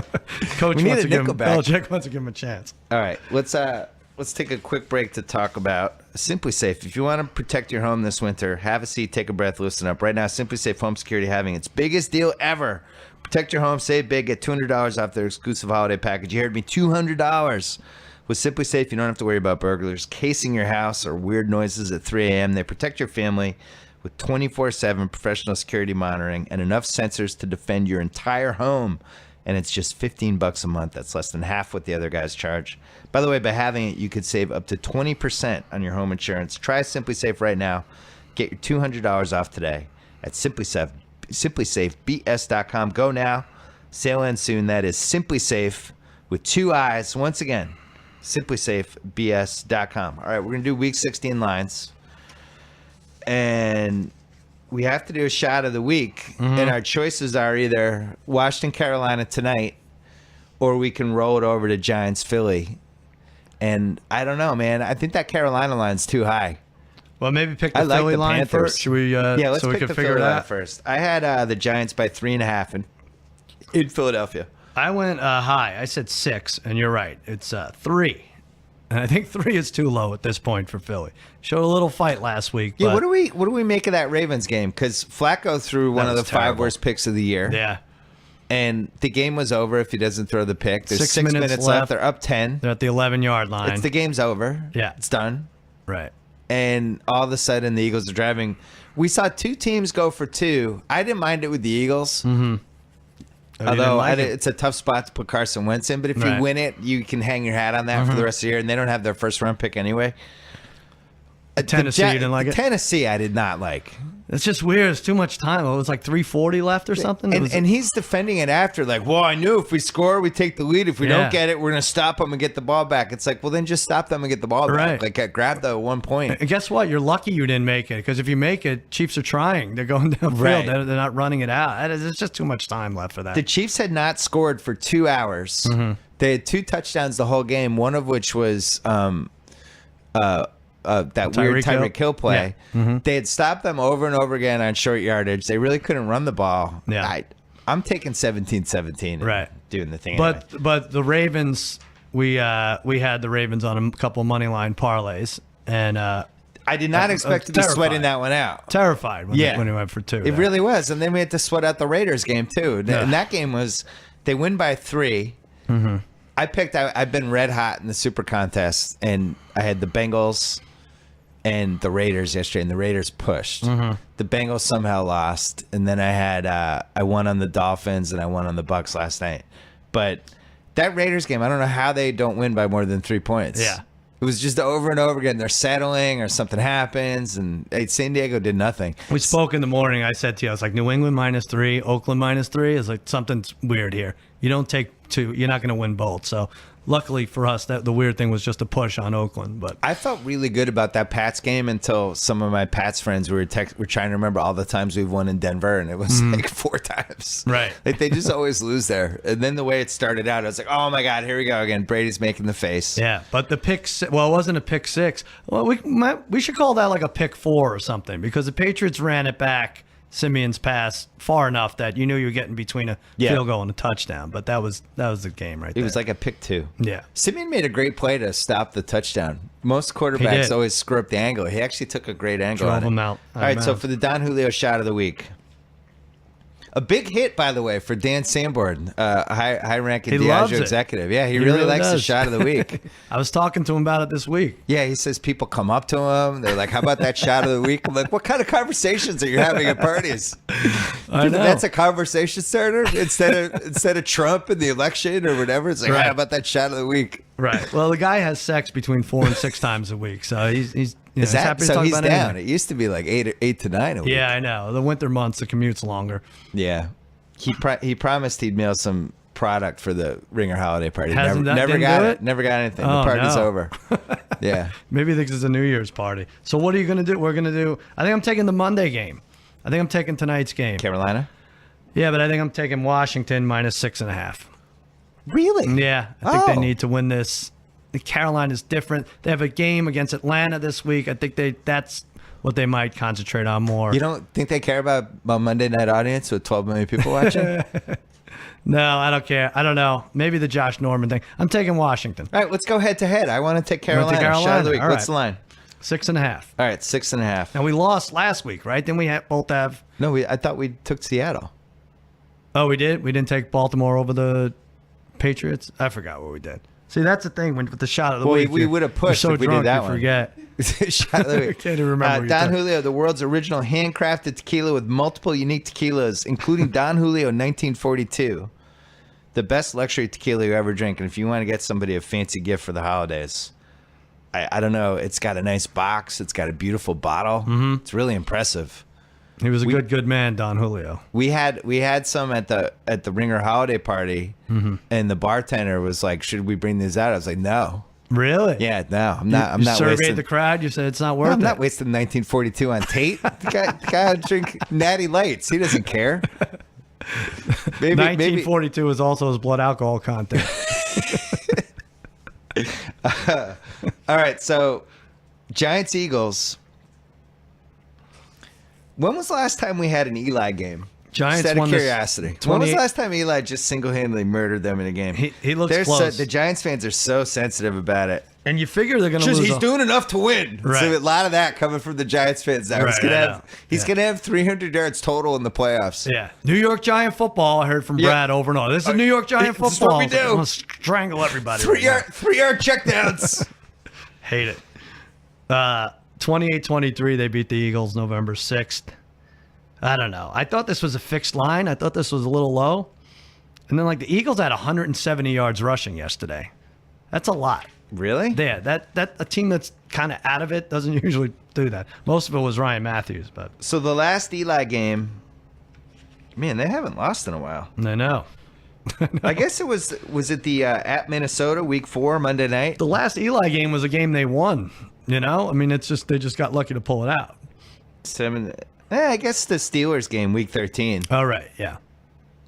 Coach We need wants a to give him, nickelback. Belichick wants to give him a chance. All right, let's let's take a quick break to talk about Simply Safe. If you want to protect your home this winter, have a seat, take a breath, listen up. Right now, Simply Safe Home Security having its biggest deal ever. Protect your home, save big, get $200 off their exclusive holiday package. You heard me, $200. With Simply Safe, you don't have to worry about burglars casing your house or weird noises at 3 a.m. They protect your family with 24/7 professional security monitoring and enough sensors to defend your entire home. And it's just $15 a month. That's less than half what the other guys charge. By the way, by having it, you could save up to 20% on your home insurance. Try Simply Safe right now. Get your $200 off today at simplysafebs.com. Go now. Sale ends soon. That is Simply Safe with 2 eyes. Once again, simplysafebs.com. All right, we're going to do Week 16 lines. And we have to do a shot of the week, and our choices are either Washington, Carolina tonight, or we can roll it over to Giants, Philly. And I don't know, man. I think that Carolina line's too high. Well, maybe pick the Philly line Panthers first. Should we? Let's so we pick can the figure Philly it line out first. I had the Giants by 3.5 in Philadelphia. I went high. I said 6, and you're right. It's 3. And I think 3 is too low at this point for Philly. Showed a little fight last week. Yeah, but what do we make of that Ravens game? Because Flacco threw one of the 5 worst picks of the year. Yeah. And the game was over if he doesn't throw the pick. There's 6 minutes left. They're up 10. They're at the 11-yard line. The game's over. Yeah. It's done. Right. And all of a sudden, the Eagles are driving. We saw 2 teams go for 2. I didn't mind it with the Eagles. Mm-hmm. Although it's a tough spot to put Carson Wentz in. But if you win it, you can hang your hat on that for the rest of the year. And they don't have their first-round pick anyway. Tennessee, you didn't like it? Tennessee, I did not like. It's just weird. It's too much time. It was like 3:40 left or something. And he's defending it after, like, well, I knew if we score, we take the lead. If we don't get it, we're going to stop them and get the ball back. It's like, well, then just stop them and get the ball back. Like, grab the 1 point. And guess what? You're lucky you didn't make it, because if you make it, Chiefs are trying. They're going downfield. Right. They're not running it out. There's just too much time left for that. The Chiefs had not scored for 2 hours. They had 2 touchdowns the whole game, one of which was that weird Tyreek Hill play. Yeah. They had stopped them over and over again on short yardage. They really couldn't run the ball. Yeah. I'm taking 17-17. Right. Doing the thing. But the Ravens, we had the Ravens on a couple of money line parlays, and I did not expect to be sweating that one out. Terrified when we went for 2. It really was. And then we had to sweat out the Raiders game too. Yeah. And that game was, they win by 3. I've been red hot in the Super Contest, and I had the Bengals and the Raiders yesterday, and the Raiders pushed. The Bengals somehow lost, and then I won on the Dolphins and I won on the Bucks last night. But that Raiders game, I don't know how they don't win by more than 3 points. Yeah. It was just over and over again. They're settling or something happens, and San Diego did nothing. We spoke in the morning. I said to you, I was like, New England -3, Oakland -3. It's like, something's weird here. You don't take 2. You're not going to win both. So luckily for us, that the weird thing was just a push on Oakland. But I felt really good about that Pats game until some of my Pats friends were trying to remember all the times we've won in Denver, and it was like 4 times. Right. Like, they just always lose there. And then the way it started out, I was like, oh my God, here we go again. Brady's making the face. Yeah, but the pick, well, it wasn't a pick 6. Well, we should call that like a pick 4 or something, because the Patriots ran it back, Simeon's pass, far enough that you knew you were getting between a field goal and a touchdown. But that was the game right there. It was like a pick 2. Yeah. Simeon made a great play to stop the touchdown. Most quarterbacks always screw up the angle. He actually took a great angle on it. Drove him out. All right, so for the Don Julio shot of the week. A big hit, by the way, for Dan Sanborn, high-ranking Diageo executive. Yeah, he really likes the shot of the week. I was talking to him about it this week. Yeah, he says people come up to him. They're like, how about that shot of the week? I'm like, what kind of conversations are you having at parties? I know. That's a conversation starter instead of Trump and the election or whatever. It's like, how about that shot of the week? Right. Well, the guy has sex between 4 and 6 times a week, so he's happy to so talk he's about down. anything. It used to be like 8 to 9 a week. Yeah, I know. The winter months, the commute's longer. Yeah. He promised he'd mail some product for the Ringer holiday party. Hasn't never didn't got do it. Never got anything. Oh, The party's no. over. Yeah. Maybe he thinks it's a New Year's party. So what are you going to do? We're going to do, I think I'm taking the Monday game. I think I'm taking tonight's game. Carolina? Yeah, but I think I'm taking Washington -6.5. Really? Yeah, I think they need to win this. The Carolina's different. They have a game against Atlanta this week. I think that's what they might concentrate on more. You don't think they care about Monday night audience with 12 million people watching? No, I don't care. I don't know. Maybe the Josh Norman thing. I'm taking Washington. All right, let's go head to head. I want to take Carolina. Shot of the week. All What's right. the line? 6.5. All right, 6.5. Now we lost last week, right? Didn't we both have? No, I thought we took Seattle. Oh, we did. We didn't take Baltimore over the Patriots. I forgot what we did. See, that's the thing with the shot of the week. We would have pushed so if we drunk, did that you one. Forget. Shot of the week. Can't even remember. What you Don took. Julio, the world's original handcrafted tequila with multiple unique tequilas, including Don Julio 1942. The best luxury tequila you ever drink. And if you want to get somebody a fancy gift for the holidays, I don't know. It's got a nice box. It's got a beautiful bottle. Mm-hmm. It's really impressive. He was a good man, Don Julio. We had some at the Ringer holiday party, and the bartender was like, "Should we bring these out?" I was like, "No." Really? Yeah, no. I'm not surveyed wasting the crowd. You said it's not worth I'm it. not wasting 1942 on Tate. The guy drink Natty Lights. He doesn't care. Maybe 1942 is also his blood alcohol content. All right, so Giants Eagles. When was the last time we had an Eli game? Giants Just out of won this curiosity. When was the last time Eli just single-handedly murdered them in a game? He looks close. The Giants fans are so sensitive about it. And you figure they're going to lose. He's doing enough to win. Right. So a lot of that coming from the Giants fans now. Right, He's gonna have 300 yards total in the playoffs. Yeah. New York Giant football, I heard from Brad over and over. This is New York Giant This is football. what we do. I'm going to strangle everybody. 3-yard checkdowns. Hate it. 28-23, they beat the Eagles November 6th. I don't know. I thought this was a fixed line. I thought this was a little low. And then, the Eagles had 170 yards rushing yesterday. That's a lot. Really? Yeah, that a team that's kind of out of it doesn't usually do that. Most of it was Ryan Matthews, but So the last Eli game, man, they haven't lost in a while. I know. I guess it was it the at Minnesota week 4 Monday night? The last Eli game was a game they won. You know, I mean, it's just they just got lucky to pull it out. I guess the Steelers game week 13. Oh right, yeah,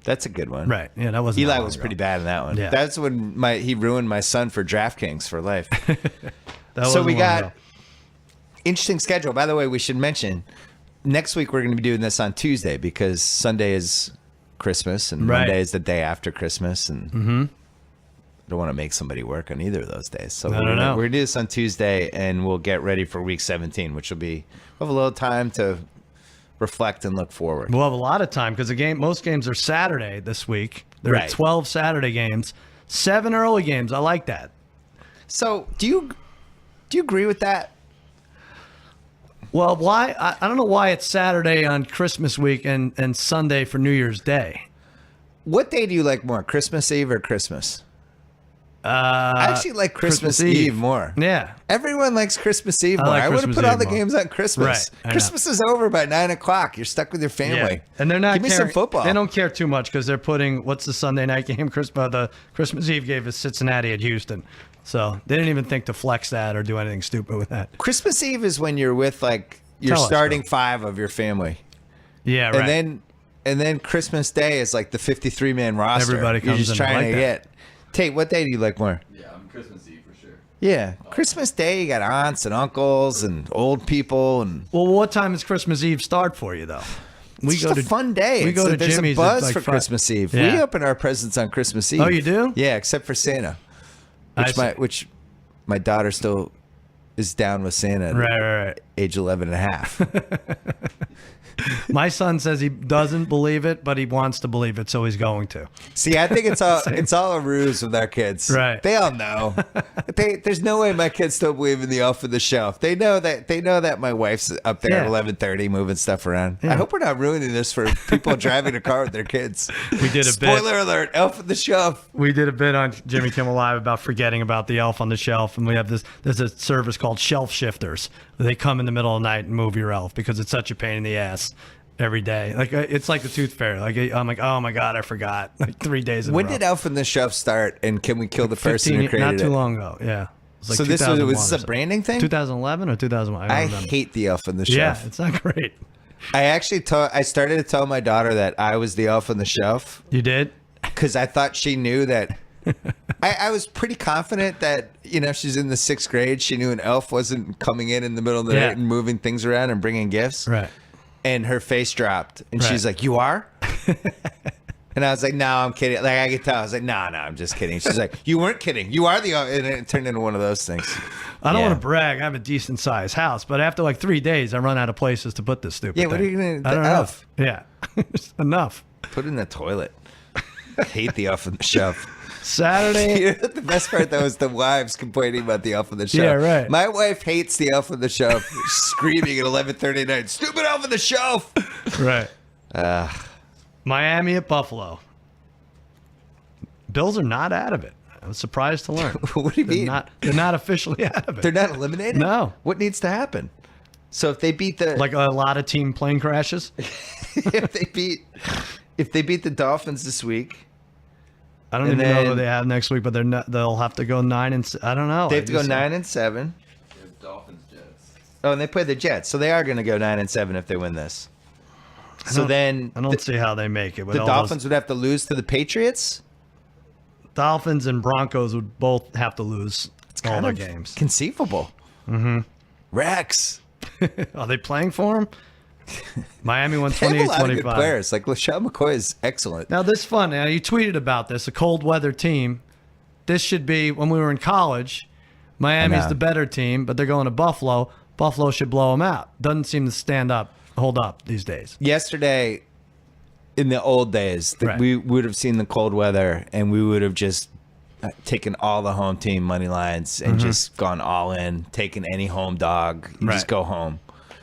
That's a good one. right, yeah. That wasn't Eli that long was ago. pretty bad in that one. Yeah. That's when he ruined my son for DraftKings for life. That So we wasn't long got ago. interesting schedule. By the way, we should mention next week we're going to be doing this on Tuesday because Sunday is Christmas and Right. Monday is the day after Christmas, and I don't want to make somebody work on either of those days. So I we're don't know. going to do this on Tuesday, and we'll get ready for week 17, which will be we'll have a little time to reflect and look forward. We'll have a lot of time because most games are Saturday this week. There Right. are 12 Saturday games, 7 early games. I like that. So do you agree with that? Well, why? I don't know why it's Saturday on Christmas week and Sunday for New Year's Day. What day do you like more, Christmas Eve or Christmas? I actually like Christmas Eve more. Yeah. Everyone likes Christmas Eve I more. like I would have Christmas put all Eve the more. games on Christmas. Right, I know. Christmas is over by 9 o'clock. You're stuck with your family. Yeah. And they're not Give me some caring- football. They don't care too much because they're putting what's the Sunday night game? The Christmas Eve game is Cincinnati at Houston, so they didn't even think to flex that or do anything stupid with that. Christmas Eve is when you're with your Tell us, starting Bill. 5 of your family. Yeah, right. And then Christmas Day is like the 53-man roster. Everybody You're comes just in trying like to that. get. Tate, what day do you like more? Yeah, I'm Christmas Eve for sure. Yeah, Christmas Day, you got aunts and uncles and old people, and Well, what time does Christmas Eve start for you though? it's just a fun day. We go to There's Jimmy's a at, buzz like, for fi- Christmas Eve. Yeah. We open our presents on Christmas Eve. Oh, you do? Yeah, except for Santa, I see. which my daughter still is down with Santa at Right. age 11 and a half. My son says he doesn't believe it, but he wants to believe it, so he's going to. See, I think it's all a ruse with our kids. Right. They all know. There's no way my kids don't believe in the elf on the shelf. They know that my wife's up there at Yeah. 11:30 moving stuff around. Yeah. I hope we're not ruining this for people driving a car with their kids. We did a Spoiler alert, elf on the shelf. We did a bit on Jimmy Kimmel Live about forgetting about the elf on the shelf, and we have there's a service called Shelf Shifters. They come in the middle of the night and move your elf because it's such a pain in the ass every day. It's like the tooth fairy. I'm like, oh my god, I forgot. 3 days in When a row. did elf on the shelf start, and can we kill the person 15 who created not too it? long ago. Yeah. It was like So this was 2001 this or a branding thing? 2011 or 2001. I don't remember. hate the elf on the Yeah, shelf. it's not great. I actually I started to tell my daughter that I was the elf on the shelf. You did? Because I thought she knew that. I was pretty confident that, she's in the 6th grade. She knew an elf wasn't coming in the middle of the Yeah. night and moving things around and bringing gifts. Right. And her face dropped. And Right. she's like, "You are?" And I was like, no, I'm kidding. Like, I could tell. I was like, no, I'm just kidding. She's like, you weren't kidding. You are the... And it turned into one of those things. I don't want to brag. I have a decent sized house, but after like 3 days, I run out of places to put this stupid Yeah, thing. what are you going to... I don't know. Yeah. Enough. Put it in the toilet. I hate the off on the shelf. Saturday. You know, the best part, though, is the wives complaining about the elf on the shelf. Yeah, right. My wife hates the elf on the shelf, screaming at 11:30 at night, stupid elf on the shelf. Right. Miami at Buffalo. Bills are not out of it. I was surprised to learn. What do you mean? They're not officially out of it. They're not eliminated? No. What needs to happen? So if they beat the... Like a lot of team plane crashes? if they beat the Dolphins this week... I don't even know who they have next week, but they'll have to go 9 and... I don't know. They have to go 9 and 7. There's Dolphins, Jets. Oh, and they play the Jets, so they are going to go 9 and 7 if they win this. So then... I don't see how they make it. The Dolphins would have to lose to the Patriots? Dolphins and Broncos would both have to lose all their games. Conceivable. Mm-hmm. Rex. Are they playing for him? Miami won 28-25. They have a lot of good players. Like, LaShawn McCoy is excellent. Now, this is fun. Now, you tweeted about this, a cold weather team. This should be, when we were in college, Miami's the better team, but they're going to Buffalo. Buffalo should blow them out. Doesn't seem to hold up these days. Yesterday, in the old days, we would have seen the cold weather, and we would have just taken all the home team money lines and just gone all in, taken any home dog, and just go home.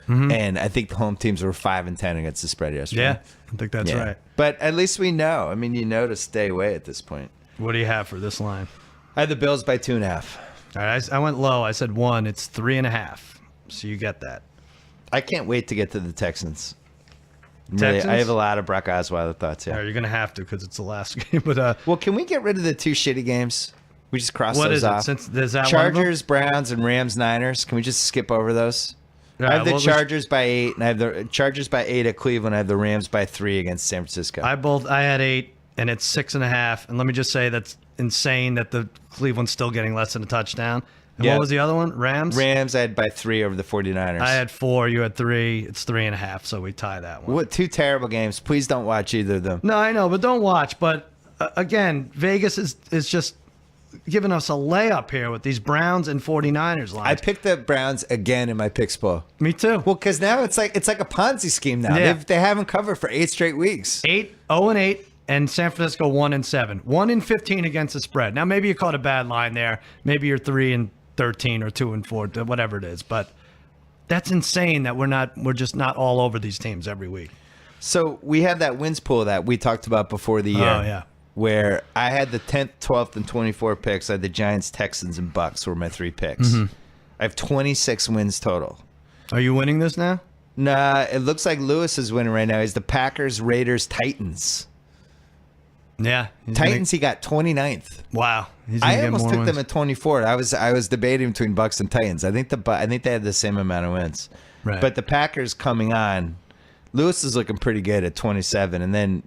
And I think the home teams were 5 and 10 against the spread yesterday. Yeah, I think that's right. But at least we know. I mean, you know to stay away at this point. What do you have for this line? I had the Bills by 2.5. All right, I went low. I said 1. It's 3.5. So you get that. I can't wait to get to the Texans. Texans? I have a lot of Brock Osweiler thoughts. Yeah, you're gonna have to because it's the last game. But well, can we get rid of the 2 shitty games? We just cross those off. Since there's that Chargers, Browns, and Rams, Niners. Can we just skip over those? I have the Chargers by 8, and I have the Chargers by 8 at Cleveland. I have the Rams by 3 against San Francisco. I had 8, and it's 6.5. And let me just say that's insane that the Cleveland's still getting less than a touchdown. And what was the other one? Rams? Rams I had by 3 over the 49ers. I had 4. You had 3. It's 3.5, so we tie that one. What 2 terrible games. Please don't watch either of them. No, I know, but don't watch. But, again, Vegas is just giving us a layup here with these Browns and 49ers lines. I picked the Browns again in my picks pool. Me too. Well, because now it's like a Ponzi scheme now. Yeah. They haven't covered for 8 straight weeks. 0-8, and San Francisco 1-7. 1-15 against the spread. Now, maybe you caught a bad line there. Maybe you're 3-13 or 2-4, whatever it is. But that's insane that we're just not all over these teams every week. So we have that wins pool that we talked about before the year. Oh, yeah. Where I had the 10th, 12th, and 24 picks. I had the Giants, Texans, and Bucks were my 3 picks. I have 26 wins total. Are you winning this now? Nah, it looks like Lewis is winning right now. He's the Packers, Raiders, Titans. Yeah. Titans, he got 29th. Wow. I almost took them at 24. I was debating between Bucks and Titans. I think they had the same amount of wins. Right. But the Packers coming on, Lewis is looking pretty good at 27, and then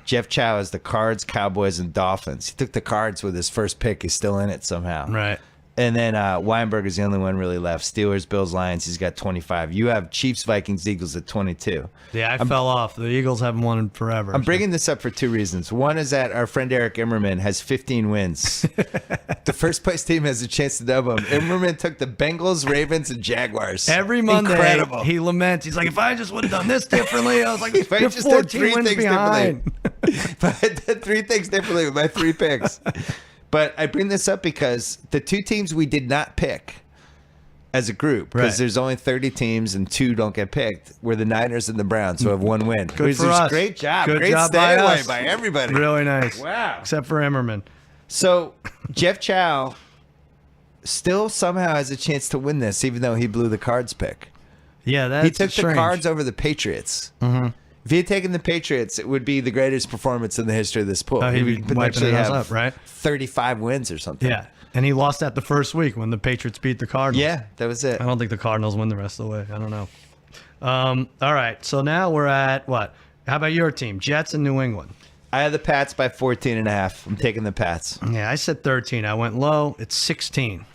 Jeff Chow has the Cards, Cowboys, and Dolphins. He took the Cards with his first pick. He's still in it somehow. Right. And then Weinberg is the only one really left. Steelers, Bills, Lions. He's got 25. You have Chiefs, Vikings, Eagles at 22. Yeah, I fell off. The Eagles haven't won in forever. I'm bringing this up for 2 reasons. One is that our friend Eric Immerman has 15 wins. The first place team has a chance to double him. Immerman took the Bengals, Ravens, and Jaguars. Every Monday, Incredible. he laments. He's like, if I just would have done this differently, I was like, if I you're just did 14 3 wins things behind. differently. If I had done 3 things differently with my 3 picks. But I bring this up because the 2 teams we did not pick as a group, because there's only 30 teams and 2 don't get picked, were the Niners and the Browns, who have 1 win. Good for us. Great job. Good Great job stay by away us. by everybody. Really nice. Wow. Except for Emmerman. So Jeff Chow still somehow has a chance to win this, even though he blew the Cards pick. Yeah, that's He took strange. the Cards over the Patriots. Mm-hmm. If he had taken the Patriots, it would be the greatest performance in the history of this pool. He'd He be would wiping potentially us have up, right? 35 wins or something. Yeah, and he lost that the first week when the Patriots beat the Cardinals. Yeah, that was it. I don't think the Cardinals win the rest of the way. I don't know. All right, so now we're at what? How about your team, Jets and New England? I had the Pats by 14.5. I'm taking the Pats. Yeah, I said 13. I went low. It's 16.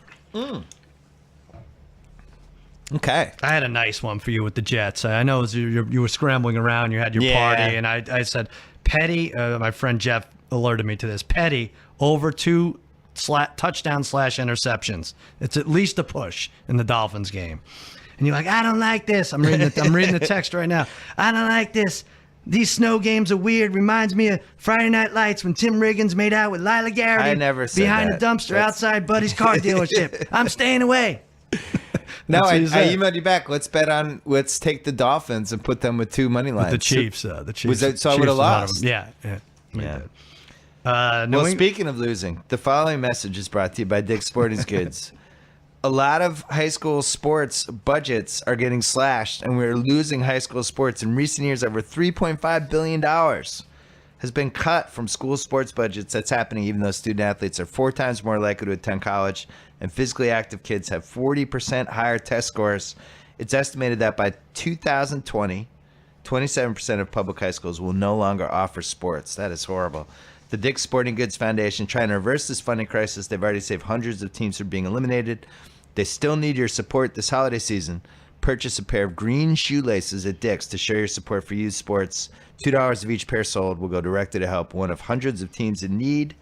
Okay. I had a nice one for you with the Jets. I know it was you were scrambling around. You had your Yeah. party, and I said Petty, my friend Jeff alerted me to this. Petty over 2 touchdown/interceptions. It's at least a push in the Dolphins game. And you're like, I don't like this. I'm reading the text right now. I don't like this. These snow games are weird. Reminds me of Friday Night Lights when Tim Riggins made out with Lila Garrity I never said behind that. a dumpster outside Buddy's car dealership. I'm staying away. No, I what he said. emailed you back. Let's take the Dolphins and put them with 2 money lines. The Chiefs. The Chiefs. Was that, so I Chiefs would have was one of lost. them. Yeah. Yeah. Well, Speaking of losing, the following message is brought to you by Dick's Sporting Goods. A lot of high school sports budgets are getting slashed, and we're losing high school sports. In recent years, over $3.5 billion has been cut from school sports budgets. That's happening even though student athletes are 4 times more likely to attend college, and physically active kids have 40% higher test scores. It's estimated that by 2020, 27% of public high schools will no longer offer sports. That is horrible. The Dick's Sporting Goods Foundation trying to reverse this funding crisis. They've already saved hundreds of teams from being eliminated. They still need your support this holiday season. Purchase a pair of green shoelaces at Dick's to show your support for youth sports. $2 of each pair sold will go directly to help one of hundreds of teams in need.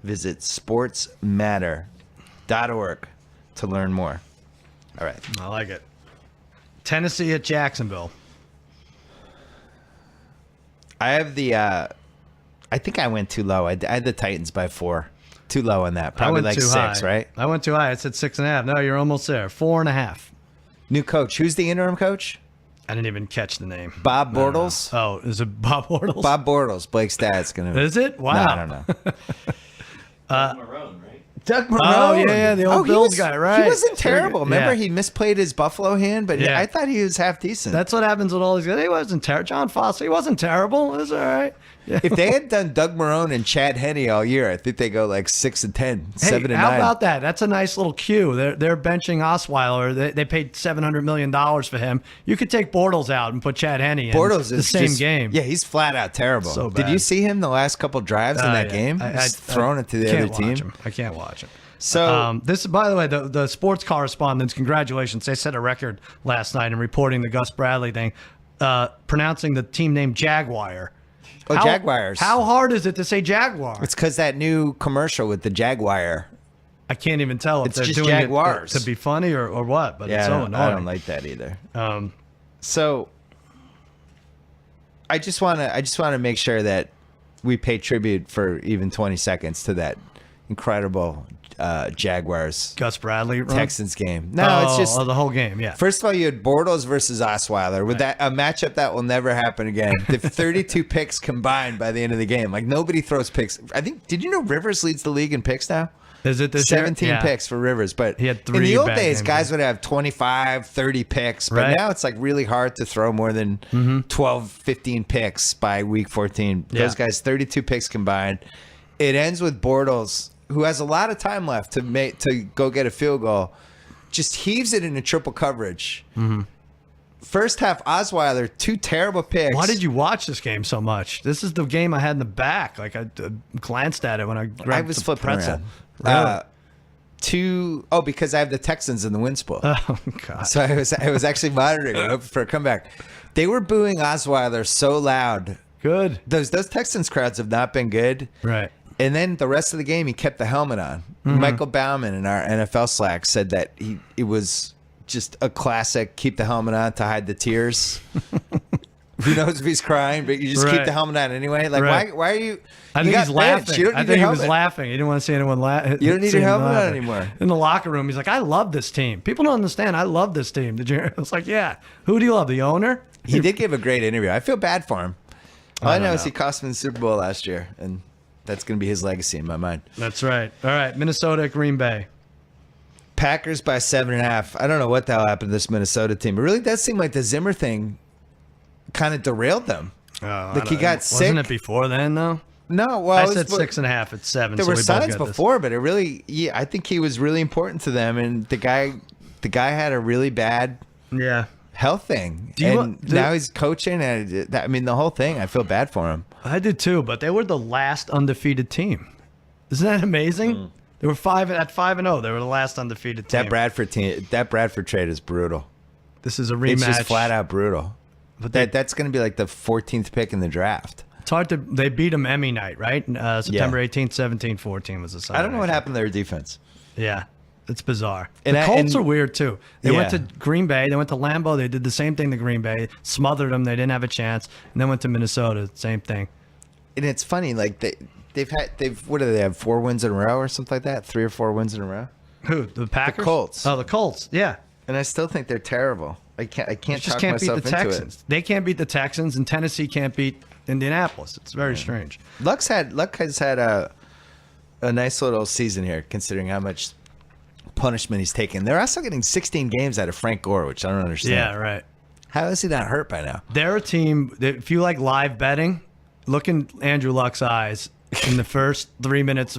Visit sportsmatter.org to learn more. All right. I like it. Tennessee at Jacksonville. I have the I think I went too low. I had the Titans by 4. Too low on that. Probably like 6, high. right? I went too high. I said 6.5. No, you're almost there. 4.5. New coach. Who's the interim coach? I didn't even catch the name. Bob Bortles? Oh, is it Bob Bortles? Bob Bortles. Blake's dad's going to. Is it? Wow. No, I don't know. Marone, right? Doug Marone. Oh, yeah, the old Bills guy, right? He wasn't terrible. Yeah. Remember, he misplayed his Buffalo hand, but Yeah. I thought he was half decent. That's what happens with all these guys. He wasn't terrible. John Foster, he wasn't terrible. It was all right. Yeah. If they had done Doug Marone and Chad Henne all year, I think they go like 6-10, 7-9. How about that? That's a nice little cue. They're benching Osweiler. They paid $700 million for him. You could take Bortles out and put Chad Henne in. Bortles is the same just, game. Yeah, he's flat out terrible. So Did bad. you see him the last couple drives in that game? He's throwing it to the other team. I can't watch him. So this, by the way, the sports correspondents, congratulations. They set a record last night in reporting the Gus Bradley thing, pronouncing the team name Jaguar. Jaguars. How hard is it to say Jaguar? It's because that new commercial with the Jaguar. I can't even tell if It's they're just doing Jaguars. it to be funny or what, but it's Yeah, so I annoying. don't like that either. Um, So I just want to make sure that we pay tribute for even 20 seconds to that incredible Jaguars Gus Bradley run? Texans game. No, it's just the whole game. Yeah. First of all, you had Bortles versus Osweiler. With that, a matchup that will never happen again. The 32 picks combined by the end of the game. Like, nobody throws picks. I think, did you know Rivers leads the league in picks now? Is it this year? 17 Yeah. picks for Rivers. But He had in 3 the old bad days, games. guys would have 25, 30 picks. But Right. now it's like really hard to throw more than 12, 15 picks by week 14. Yeah. Those guys, 32 picks combined. It ends with Bortles, who has a lot of time left to go get a field goal, just heaves it into triple coverage. First half, Osweiler, 2 terrible picks. Why did you watch this game so much? This is the game I had in the back. Like I glanced at it when I grabbed I was the flipping pretzel. around. Really? Because I have the Texans in the win spool. Oh God. So I was actually monitoring it, hoping for a comeback. They were booing Osweiler so loud. Good. Those Texans crowds have not been good. Right. And then the rest of the game, he kept the helmet on. Michael Bauman in our NFL Slack said that it was just a classic, keep the helmet on to hide the tears. Who knows if he's crying, but you just keep Right. the helmet on anyway. Like, Right. why are you? I you think got he's fans. laughing. You don't I need think your he was helmet. laughing. He didn't want to see anyone laugh. You don't need your helmet on anymore. In the locker room, he's like, I love this team. People don't understand. I love this team. Did you? I was like, yeah. Who do you love? The owner? He did give a great interview. I feel bad for him. All I don't know is know. he cost him the Super Bowl last year, and that's going to be his legacy in my mind. That's right. All right. Minnesota, Green Bay. Packers by 7.5. I don't know what the hell happened to this Minnesota team. It really does seem like the Zimmer thing kind of derailed them. Like he got sick. Wasn't it before then, though? No, well, I it was- said 6.5. It's 7. There so were we both signs got this. before, but it really, yeah, I think he was really important to them, and the guy had a really bad Yeah. health thing, Do you and want- now he's coaching, and I mean the whole thing. I feel bad for him. I did too, but they were the last undefeated team. Isn't that amazing? They were 5-0. They were the last undefeated team. That Bradford trade is brutal. This is a rematch. It's just flat out brutal. But That's going to be like the 14th pick in the draft. It's hard to. They beat them Emmy night, right? September 18th, 17-14 was the Sunday. I don't know what night. happened to their defense. Yeah, it's bizarre. And The Colts are weird too. They went Yeah. to Green Bay. They went to Lambeau. They did the same thing to Green Bay. Smothered them. They didn't have a chance. And then went to Minnesota. Same thing. And it's funny, like they've what do they have? 4 wins in a row or something like that? 3 or 4 wins in a row. Who? The Packers? Colts. Oh, the Colts. Yeah. And I still think they're terrible. I can't They just talk can't beat myself the into Texans. it. They can't beat the Texans, and Tennessee can't beat Indianapolis. It's very strange. Luck has had a nice little season here, considering how much punishment he's taken. They're also getting 16 games out of Frank Gore, which I don't understand. Yeah, right. How is he not hurt by now? They're a team that if you like live betting, look in Andrew Luck's eyes in the first 3 minutes.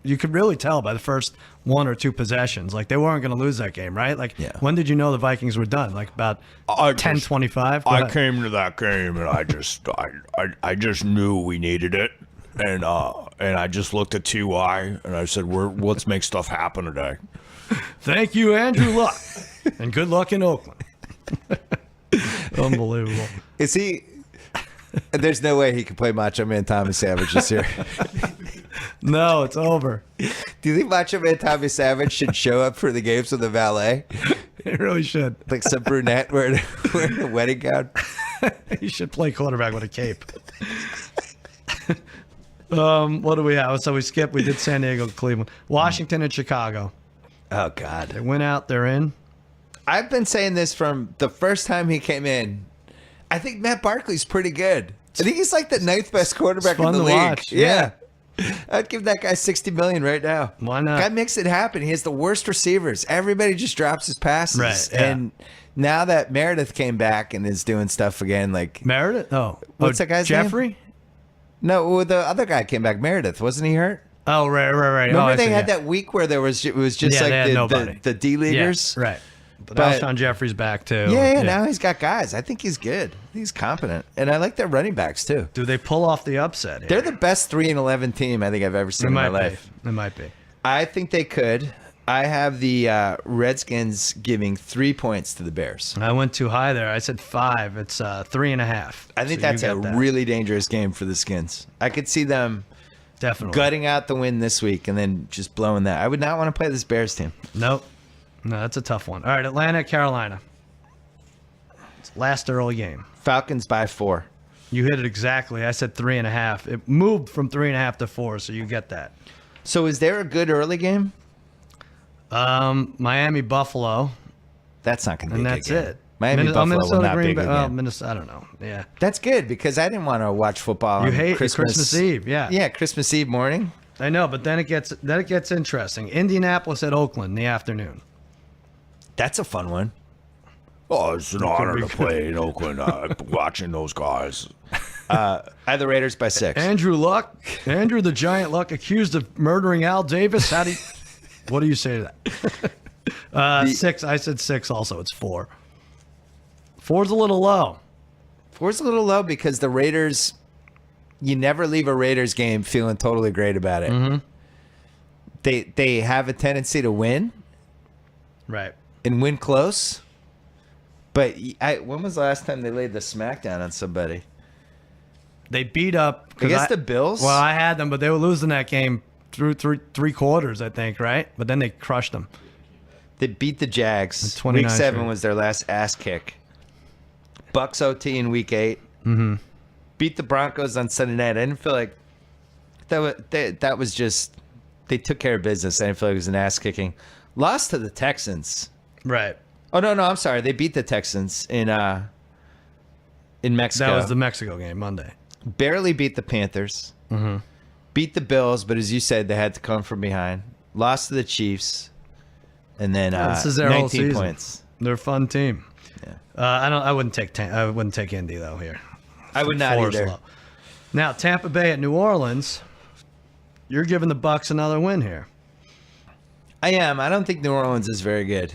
You could really tell by the first 1 or 2 possessions. Like they weren't going to lose that game, right? Like when did you know the Vikings were done? Like about 10:25. I came to that game and I just knew we needed it, and I just looked at Ty and I said, let's make stuff happen today. Thank you, Andrew Luck, and good luck in Oakland. Unbelievable. Is he? There's no way he can play Macho Man Tommy Savage this year. No, it's over. Do you think Macho Man Tommy Savage should show up for the games with a valet? It really should. Like some brunette wearing a wedding gown? He should play quarterback with a cape. What do we have? So we skipped. We did San Diego, Cleveland, Washington, and Chicago. Oh, God. They went out. They're in. I've been saying this from the first time he came in. I think Matt Barkley's pretty good. I think he's like the 9th best quarterback in fun the to league. watch, Yeah. I'd give that guy $60 million right now. Why not? Guy makes it happen. He has the worst receivers. Everybody just drops his passes. Right, yeah. And now that Meredith came back and is doing stuff again, like Meredith? Oh. What's that guy's name? Jeffrey? no, well, the other guy came back. Meredith, wasn't he hurt? Oh, right. Remember I they see, had yeah. that week where it was just Yeah, they had like nobody. the D leaguers. Yeah, right. But But- Alshon Jeffrey's back too. Yeah, now he's got guys. I think he's good. He's competent, and I like their running backs too. Do they pull off the upset here? They're the best 3-11 team I think I've ever seen in my life. It might be. I think they could. I have the Redskins giving 3 points to the Bears. I went too high there. I said 5. It's 3.5. I think So you that's a got that. really dangerous game for the Skins. I could see them Definitely. gutting out the win this week and then just blowing that. I would not want to play this Bears team. Nope. No, that's a tough one. All right, Atlanta, Carolina. It's last early game. Falcons by 4. You hit it exactly. I said 3.5. It moved from 3.5 to 4, so you get that. So is there a good early game? Miami, Buffalo, That's not going to be and a that's good game. it. Miami, Buffalo will Minnesota, not be a Green good Bay. game. Minnesota. I don't know. Yeah. That's good because I didn't want to watch football You on hate Christmas. Christmas Eve. Yeah. Yeah, Christmas Eve morning. I know, but then it gets interesting. Indianapolis at Oakland in the afternoon. That's a fun one. Oh, it's an honor to play in Oakland. Watching those guys. I had the Raiders by 6. Andrew the Giant Luck, accused of murdering Al Davis. What do you say to that? 6. I said 6 also. It's 4. 4's a little low. 4's a little low because the Raiders, you never leave a Raiders game feeling totally great about it. Mm-hmm. They have a tendency to win Right. and win close. But when was the last time they laid the smackdown on somebody? They beat up. I guess the Bills? Well, I had them, but they were losing that game through three quarters, I think, right? But then they crushed them. They beat the Jags. 29 Week 7 straight. was their last ass kick. Bucks OT in week 8. Mm-hmm. Beat the Broncos on Sunday night. I didn't feel like that was just they took care of business. I didn't feel like it was an ass kicking. Lost to the Texans. Right. Oh no, I'm sorry. They beat the Texans in Mexico. That was the Mexico game, Monday. Barely beat the Panthers. Mm-hmm. Beat the Bills, but as you said, they had to come from behind. Lost to the Chiefs, and then This is their whole 19 season. points. They're a fun team. Yeah. I wouldn't take Indy though here. I would not 4 is either. low. Now Tampa Bay at New Orleans. You're giving the Bucks another win here. I am. I don't think New Orleans is very good.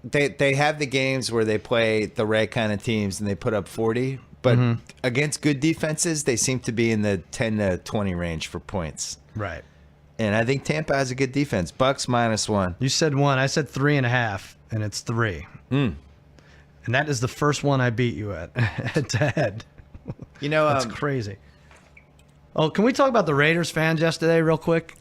They have the games where they play the right kind of teams and they put up 40, but against good defenses, they seem to be in the 10 to 20 range for points. Right. And I think Tampa has a good defense. Bucks -1. You said 1. I said 3.5, and it's 3. And that is the first one I beat you at head to head. You know, That's crazy. Oh, can we talk about the Raiders fans yesterday real quick?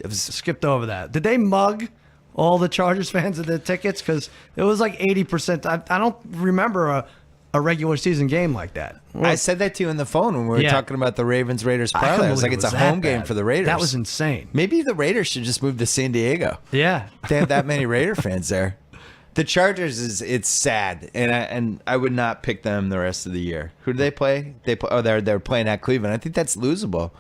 Skipped over that. Did they mug all the Chargers fans of the tickets? Because it was like 80%. I don't remember a regular season game like that. I said that to you on the phone when we were talking about the Ravens-Raiders parlay. I was like, it's a home game for the Raiders. That was insane. Maybe the Raiders should just move to San Diego. Yeah. They have that many Raider fans there. The Chargers it's sad, and I would not pick them the rest of the year. Who do they play? They're playing at Cleveland. I think that's losable.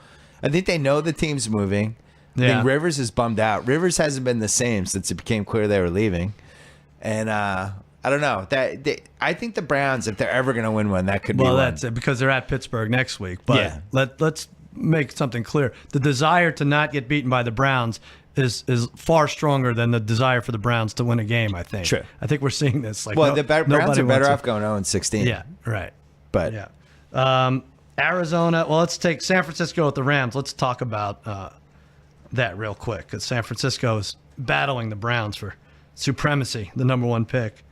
I think they know the team's moving. I think Rivers is bummed out. Rivers hasn't been the same since it became clear they were leaving, and I don't know. I think the Browns, if they're ever going to win one, that could be one. Well, that's it because they're at Pittsburgh next week. But let's make something clear: the desire to not get beaten by the Browns is far stronger than the desire for the Browns to win a game, I think. True. I think we're seeing this. Like, the Browns are better off going 0-16. Yeah, right. But yeah. Arizona, well, let's take San Francisco with the Rams. Let's talk about that real quick because San Francisco is battling the Browns for supremacy, the number one pick.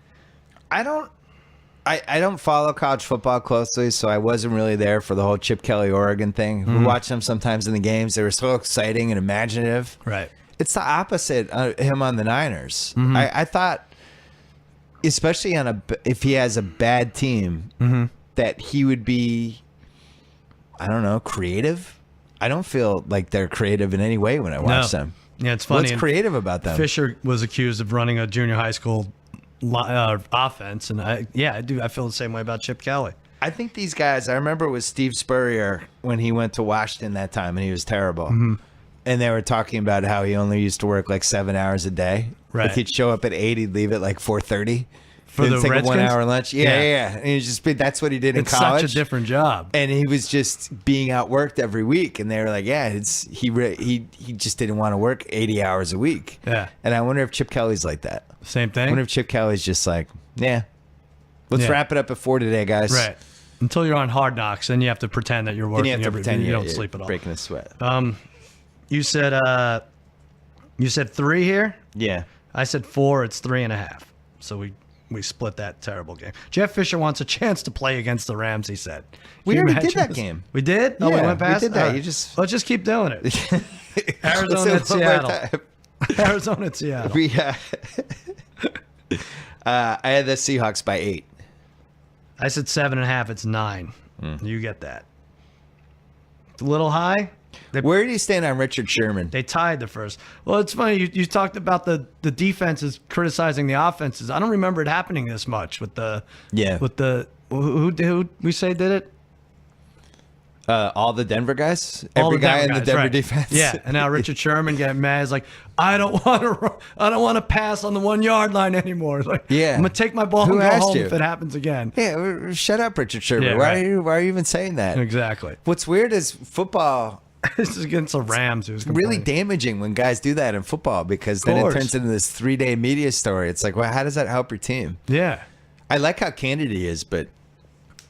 I don't follow college football closely, so I wasn't really there for the whole Chip Kelly Oregon thing. We watch them sometimes in the games. They were so exciting and imaginative. Right. It's the opposite of him on the Niners. I thought, especially if he has a bad team, that he would be, I don't know, creative. I don't feel like they're creative in any way when I watch them. Yeah, it's funny. What's creative about them? Fisher was accused of running a junior high school offense, and I feel the same way about Chip Kelly. I think these guys, I remember it was Steve Spurrier when he went to Washington that time, and he was terrible. And they were talking about how he only used to work like 7 hours a day. Right. Like he'd show up at 8, he'd leave at like 4:30. For the take Redskins? a 1 hour lunch. Yeah. And he just that's what he did in college. It's such a different job. And he was just being outworked every week. And they were like, he just didn't want to work 80 hours a week. Yeah. And I wonder if Chip Kelly's like that. Same thing. I wonder if Chip Kelly's just like, let's wrap it up at 4 today, guys. Right. Until you're on Hard Knocks, then you have to pretend that you're working. Then you have to pretend you don't sleep at all. Breaking a sweat. You said 3 here? Yeah. I said 4. It's 3.5. So we split that terrible game. Jeff Fisher wants a chance to play against the Rams, he said. We Can you already did imagine that game. We did? Oh, we Yeah, went past? we did that. All right. Let's just keep doing it. Arizona at Seattle. Arizona at Seattle. I had the Seahawks by 8. I said 7.5. It's 9. You get that. It's a little high. Where do you stand on Richard Sherman? They tied the first. Well, it's funny. You talked about the defenses criticizing the offenses. I don't remember it happening this much with the who we say did it. All the Denver guys, every guy in the Denver defense. Yeah, and now Richard Sherman getting mad. He's like, I don't want to pass on the 1 yard line anymore. Like, I'm gonna take my ball and go home if it happens again. Yeah, shut up, Richard Sherman. Yeah, why are you even saying that? Exactly. What's weird is football. This is against the Rams. Who's really damaging when guys do that in football because then it turns into this 3-day media story. It's like, well, how does that help your team? Yeah. I like how candid he is, but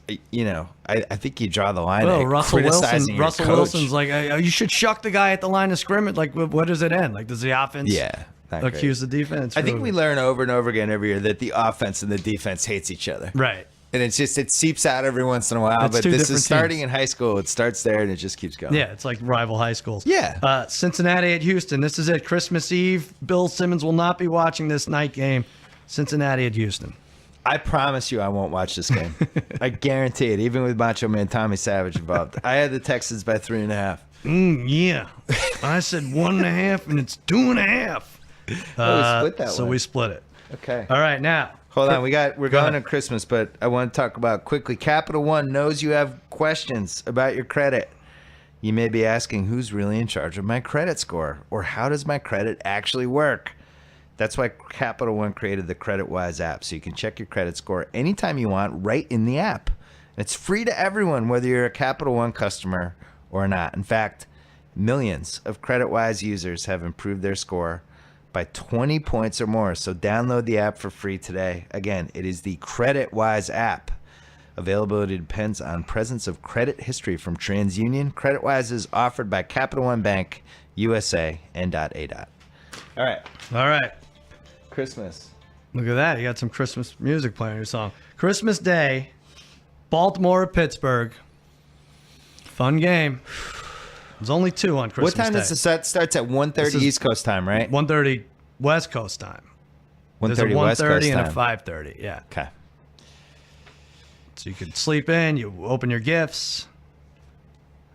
I think you draw the line. Well, at Russell criticizing Wilson's like, you should shuck the guy at the line of scrimmage. Like, what does it end? Like, does the offense accuse the defense? I think we learn over and over again every year that the offense and the defense hates each other. Right. And it seeps out every once in a while. But this is starting in high school. It starts there and it just keeps going. Yeah, it's like rival high schools. Yeah. Cincinnati at Houston. This is it. Christmas Eve. Bill Simmons will not be watching this night game. Cincinnati at Houston. I promise you I won't watch this game. I guarantee it, even with Macho Man Tommy Savage involved. I had the Texans by 3.5. Yeah. I said 1.5, and it's 2.5. We split that so one. we split it. Okay. All right, now. Hold on, we're going to Christmas, but I want to talk about quickly. Capital One knows you have questions about your credit. You may be asking, who's really in charge of my credit score? Or how does my credit actually work? That's why Capital One created the CreditWise app, so you can check your credit score anytime you want right in the app. It's free to everyone, whether you're a Capital One customer or not. In fact, millions of CreditWise users have improved their score by 20 points or more. So download the app for free today. Again, it is the CreditWise app. Availability depends on presence of credit history from TransUnion. CreditWise is offered by Capital One Bank, USA, and .A. All right. Christmas. Look at that. You got some Christmas music playing in your song. Christmas Day, Baltimore at Pittsburgh. Fun game. There's only 2 on Christmas What time Day. does the set starts at 1:30 This is- East Coast time, right? 1:30 West Coast time. There's a 1:30 West 1:30 Coast and a time. 5:30. Yeah. Okay. So you can sleep in. You open your gifts.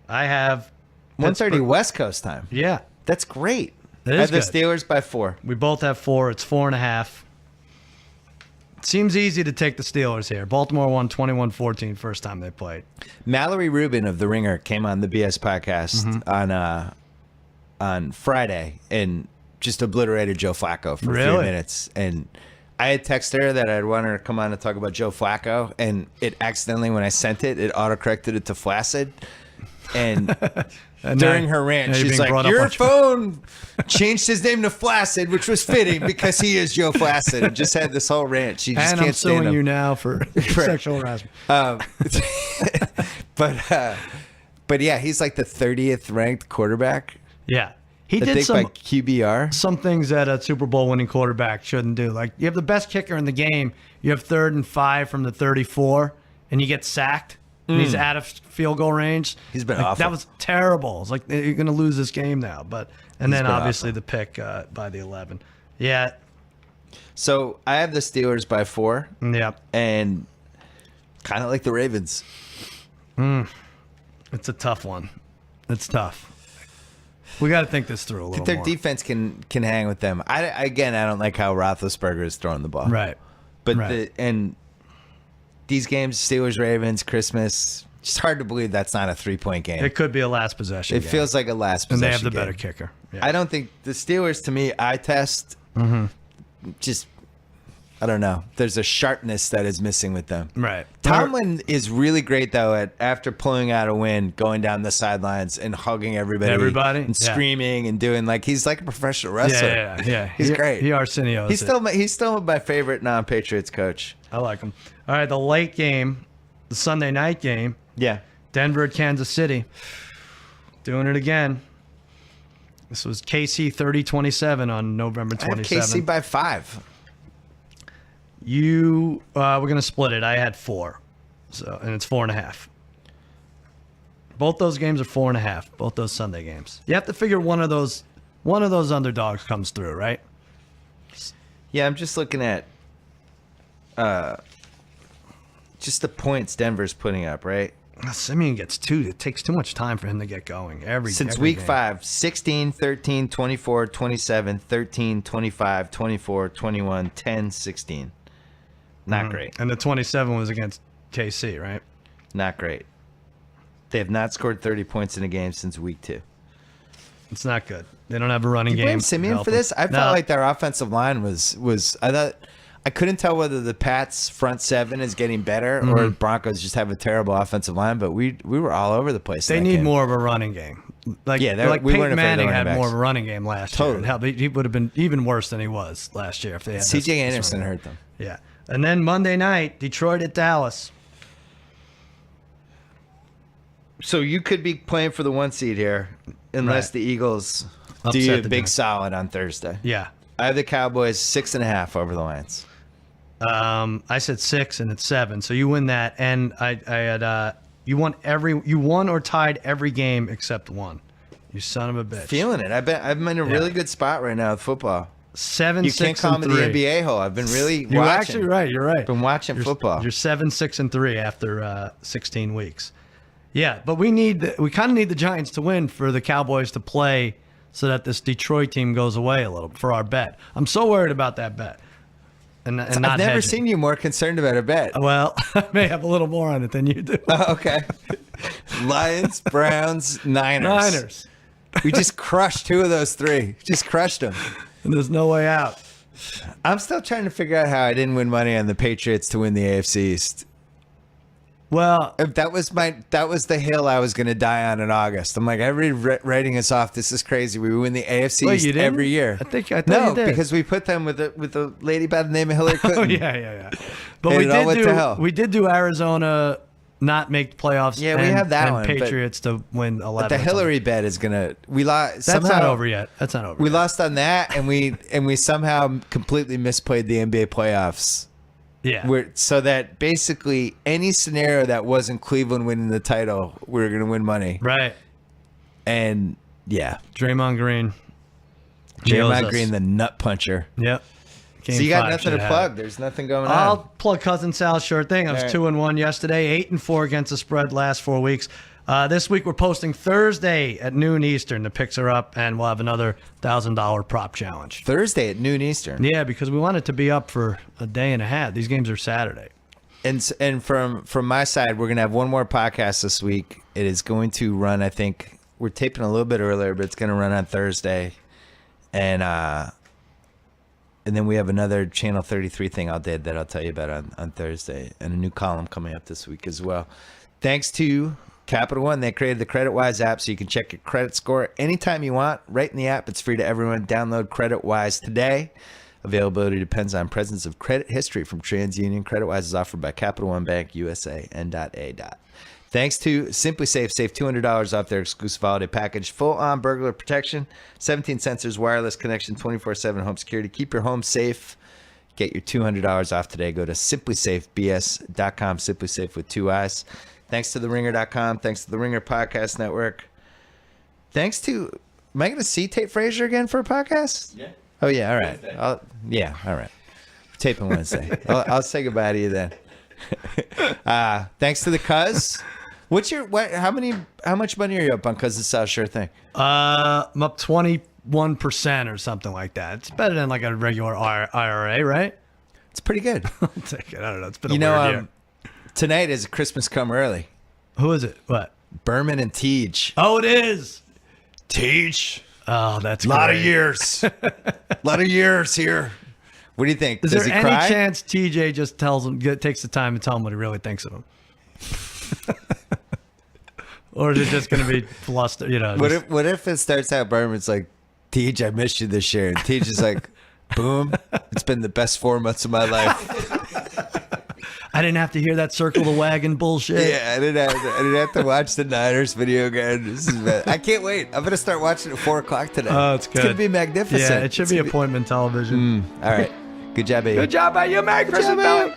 I have 1:30 Pittsburgh- West Coast time. Yeah. That's great. It I is have the good. Steelers by 4. We both have 4. It's 4.5. Seems easy to take the Steelers here. Baltimore won 21-14 first time they played. Mallory Rubin of The Ringer came on the BS podcast Mm-hmm. on Friday and just obliterated Joe Flacco for a few Really? minutes. And I had texted her that I'd want her to come on and talk about Joe Flacco, and it accidentally, when I sent it, it autocorrected it to Flaccid. And And during now- her rant, now you're she's being brought like, up your on- phone changed his name to Flaccid, which was fitting because he is Joe Flaccid. And just had this whole rant. She just And can't I'm stand suing him. you now for sexual harassment. But yeah, he's like the 30th ranked quarterback. Yeah. He I did think by some QBR. things that a Super Bowl winning quarterback shouldn't do. Like, you have the best kicker in the game. You have 3rd and 5 from the 34, and you get sacked. And he's out of field goal range. He's been Like, awful. That was terrible. It's like, you're going to lose this game now. And then been obviously awful. the pick by the 11. Yeah. So I have the Steelers by 4, Yeah. and kind of like the Ravens. It's a tough one. It's tough. We got to think this through a little Their more. defense can hang with them. I don't like how Roethlisberger is throwing the ball. Right. But Right. these games, Steelers, Ravens, Christmas, it's hard to believe that's not a 3-point game. It could be a last possession It game. feels like a last And possession they have the game. better kicker. Yeah. I don't think the Steelers, to me, eye test, just, I don't know. There's a sharpness that is missing with them. Right. Tomlin is really great, though, at after pulling out a win, going down the sidelines and hugging everybody. Everybody? And Yeah. screaming and doing, like, he's like a professional wrestler. Yeah. He's great. He Arsenio's He's it. he's still my favorite non-Patriots coach. I like him. All right, the late game, the Sunday night game, Yeah. Denver at Kansas City. Doing it again. This was KC 30-27 on November I have 27th. KC by 5. You, we're gonna split it. I had 4, so and it's 4.5. Both those games are 4.5. Both those Sunday games. You have to figure one of those underdogs comes through, right? Yeah, I'm just looking at just the points Denver's putting up, right? Simeon gets 2. It takes too much time for him to get going. Since every week game. 5, 16, 13, 24, 27, 13, 25, 24, 21, 10, 16. Not great. And the 27 was against KC, right? Not great. They have not scored 30 points in a game since week 2. It's not good. They don't have a running You game. blame Simeon Help for them. this? I No. felt like their offensive line was I thought I couldn't tell whether the Pats front 7 is getting better or the Broncos just have a terrible offensive line, but we were all over the place. in They that need game. more of a running game. Like, Yeah, like we Peyton weren't afraid of the Manning running had backs. more of a running game last Totally. year. Hell, he would have been even worse than he was last year if they had CJ this Anderson running hurt them. game. Yeah. And then Monday night, Detroit at Dallas. So you could be playing for the 1 seed here unless Right. the Eagles do Upset you a the big Giants. solid on Thursday. Yeah. I have the Cowboys 6.5 over the Lions. I said 6 and it's 7. So you win that. And I had you won or tied every game except one. You son of a bitch. Feeling it. I'm in a really good spot right now with football. 7, You 6, can't call and me 3. the NBA hole. I've been really You're watching. actually right. You're right. Been watching football. You're 7, 6, and 3 after 16 weeks. Yeah, but we kind of need the Giants to win for the Cowboys to play so that this Detroit team goes away a little for our bet. I'm so worried about that bet. And not I've never hedging. seen you more concerned about a bet. Well, I may have a little more on it than you do. Okay. Lions, Browns, Niners. Niners. We just crushed 2 of those 3. Just crushed them. And there's no way out. I'm still trying to figure out how I didn't win money on the Patriots to win the AFC East. Well, That was the hill I was going to die on in August. I'm like, everybody writing us off. This is crazy. We win the AFC Wait, East you didn't? every year. I thought no, you did. because we put them with a lady by the name of Hillary Clinton. Oh yeah. But And we it all did went to hell. we did do Arizona not make the playoffs. Yeah, we have that and one, but- Patriots to win 11. But the or something. Hillary bet is gonna. We lost. That's not over yet. That's not over. We yet. lost on that, and we somehow completely misplayed the NBA playoffs. Yeah. So that basically any scenario that wasn't Cleveland winning the title, we were going to win money. Right. And yeah, Draymond Green. Draymond Nails us. Green, the nut puncher. Yep. Game So you got 5 nothing to should have plug. it. There's nothing going I'll on. plug Cousin Sal's sure thing. I was All right. 2-1 yesterday, 8-4 against the spread last 4 weeks. This week we're posting Thursday at noon Eastern. The picks are up, and we'll have another $1,000 prop challenge. Thursday at noon Eastern. Yeah, because we want it to be up for a day and a half. These games are Saturday. And from my side, we're gonna have one more podcast this week. It is going to run. I think we're taping a little bit earlier, but it's gonna run on Thursday, and then we have another Channel 33 thing that I'll tell you about on Thursday, and a new column coming up this week as well. Thanks to Capital One, they created the CreditWise app so you can check your credit score anytime you want. Right in the app, it's free to everyone. Download CreditWise today. Availability depends on presence of credit history from TransUnion. CreditWise is offered by Capital One Bank USA N.A. Thanks to Simply Safe, save $200 off their exclusive holiday package. Full-on burglar protection, 17 sensors, wireless connection, 24/7 home security. Keep your home safe. Get your $200 off today. Go to simplysafebs.com, Simply Safe with 2 I's. Thanks to TheRinger.com. Thanks to the Ringer Podcast Network. Thanks to... Am I going to see Tate Frazier again for a podcast? Yeah. Oh, yeah. All right. Wednesday. All right. We're taping Wednesday. I'll say goodbye to you then. Thanks to the Cuz. How much money are you up on Cousin Sal Sure Thing? I'm up 21% or something like that. It's better than like a regular IRA, right? It's pretty good. I'll take it. I don't know. It's been a weird year. Tonight is Christmas Come Early. Who is it? What? Berman and Tej. Oh, it is. Teach. Oh, that's A lot great. of years. A lot of years here. What do you think? Is Does there he any cry? chance TJ just tells him, takes the time to tell him what he really thinks of him? Or is it just going to be bluster? You know, What if it starts out Berman's like, Tej, I missed you this year. And Tej is like, boom, it's been the best 4 months of my life. I didn't have to hear that circle the wagon bullshit. Yeah, I didn't have to watch the Niners video again. This is bad. I can't wait. I'm going to start watching at 4 o'clock today. Oh, it's good. It's going to be magnificent. Yeah, it should be appointment television. All right. Good job, baby. Good job by you, Merry Christmas, Billy.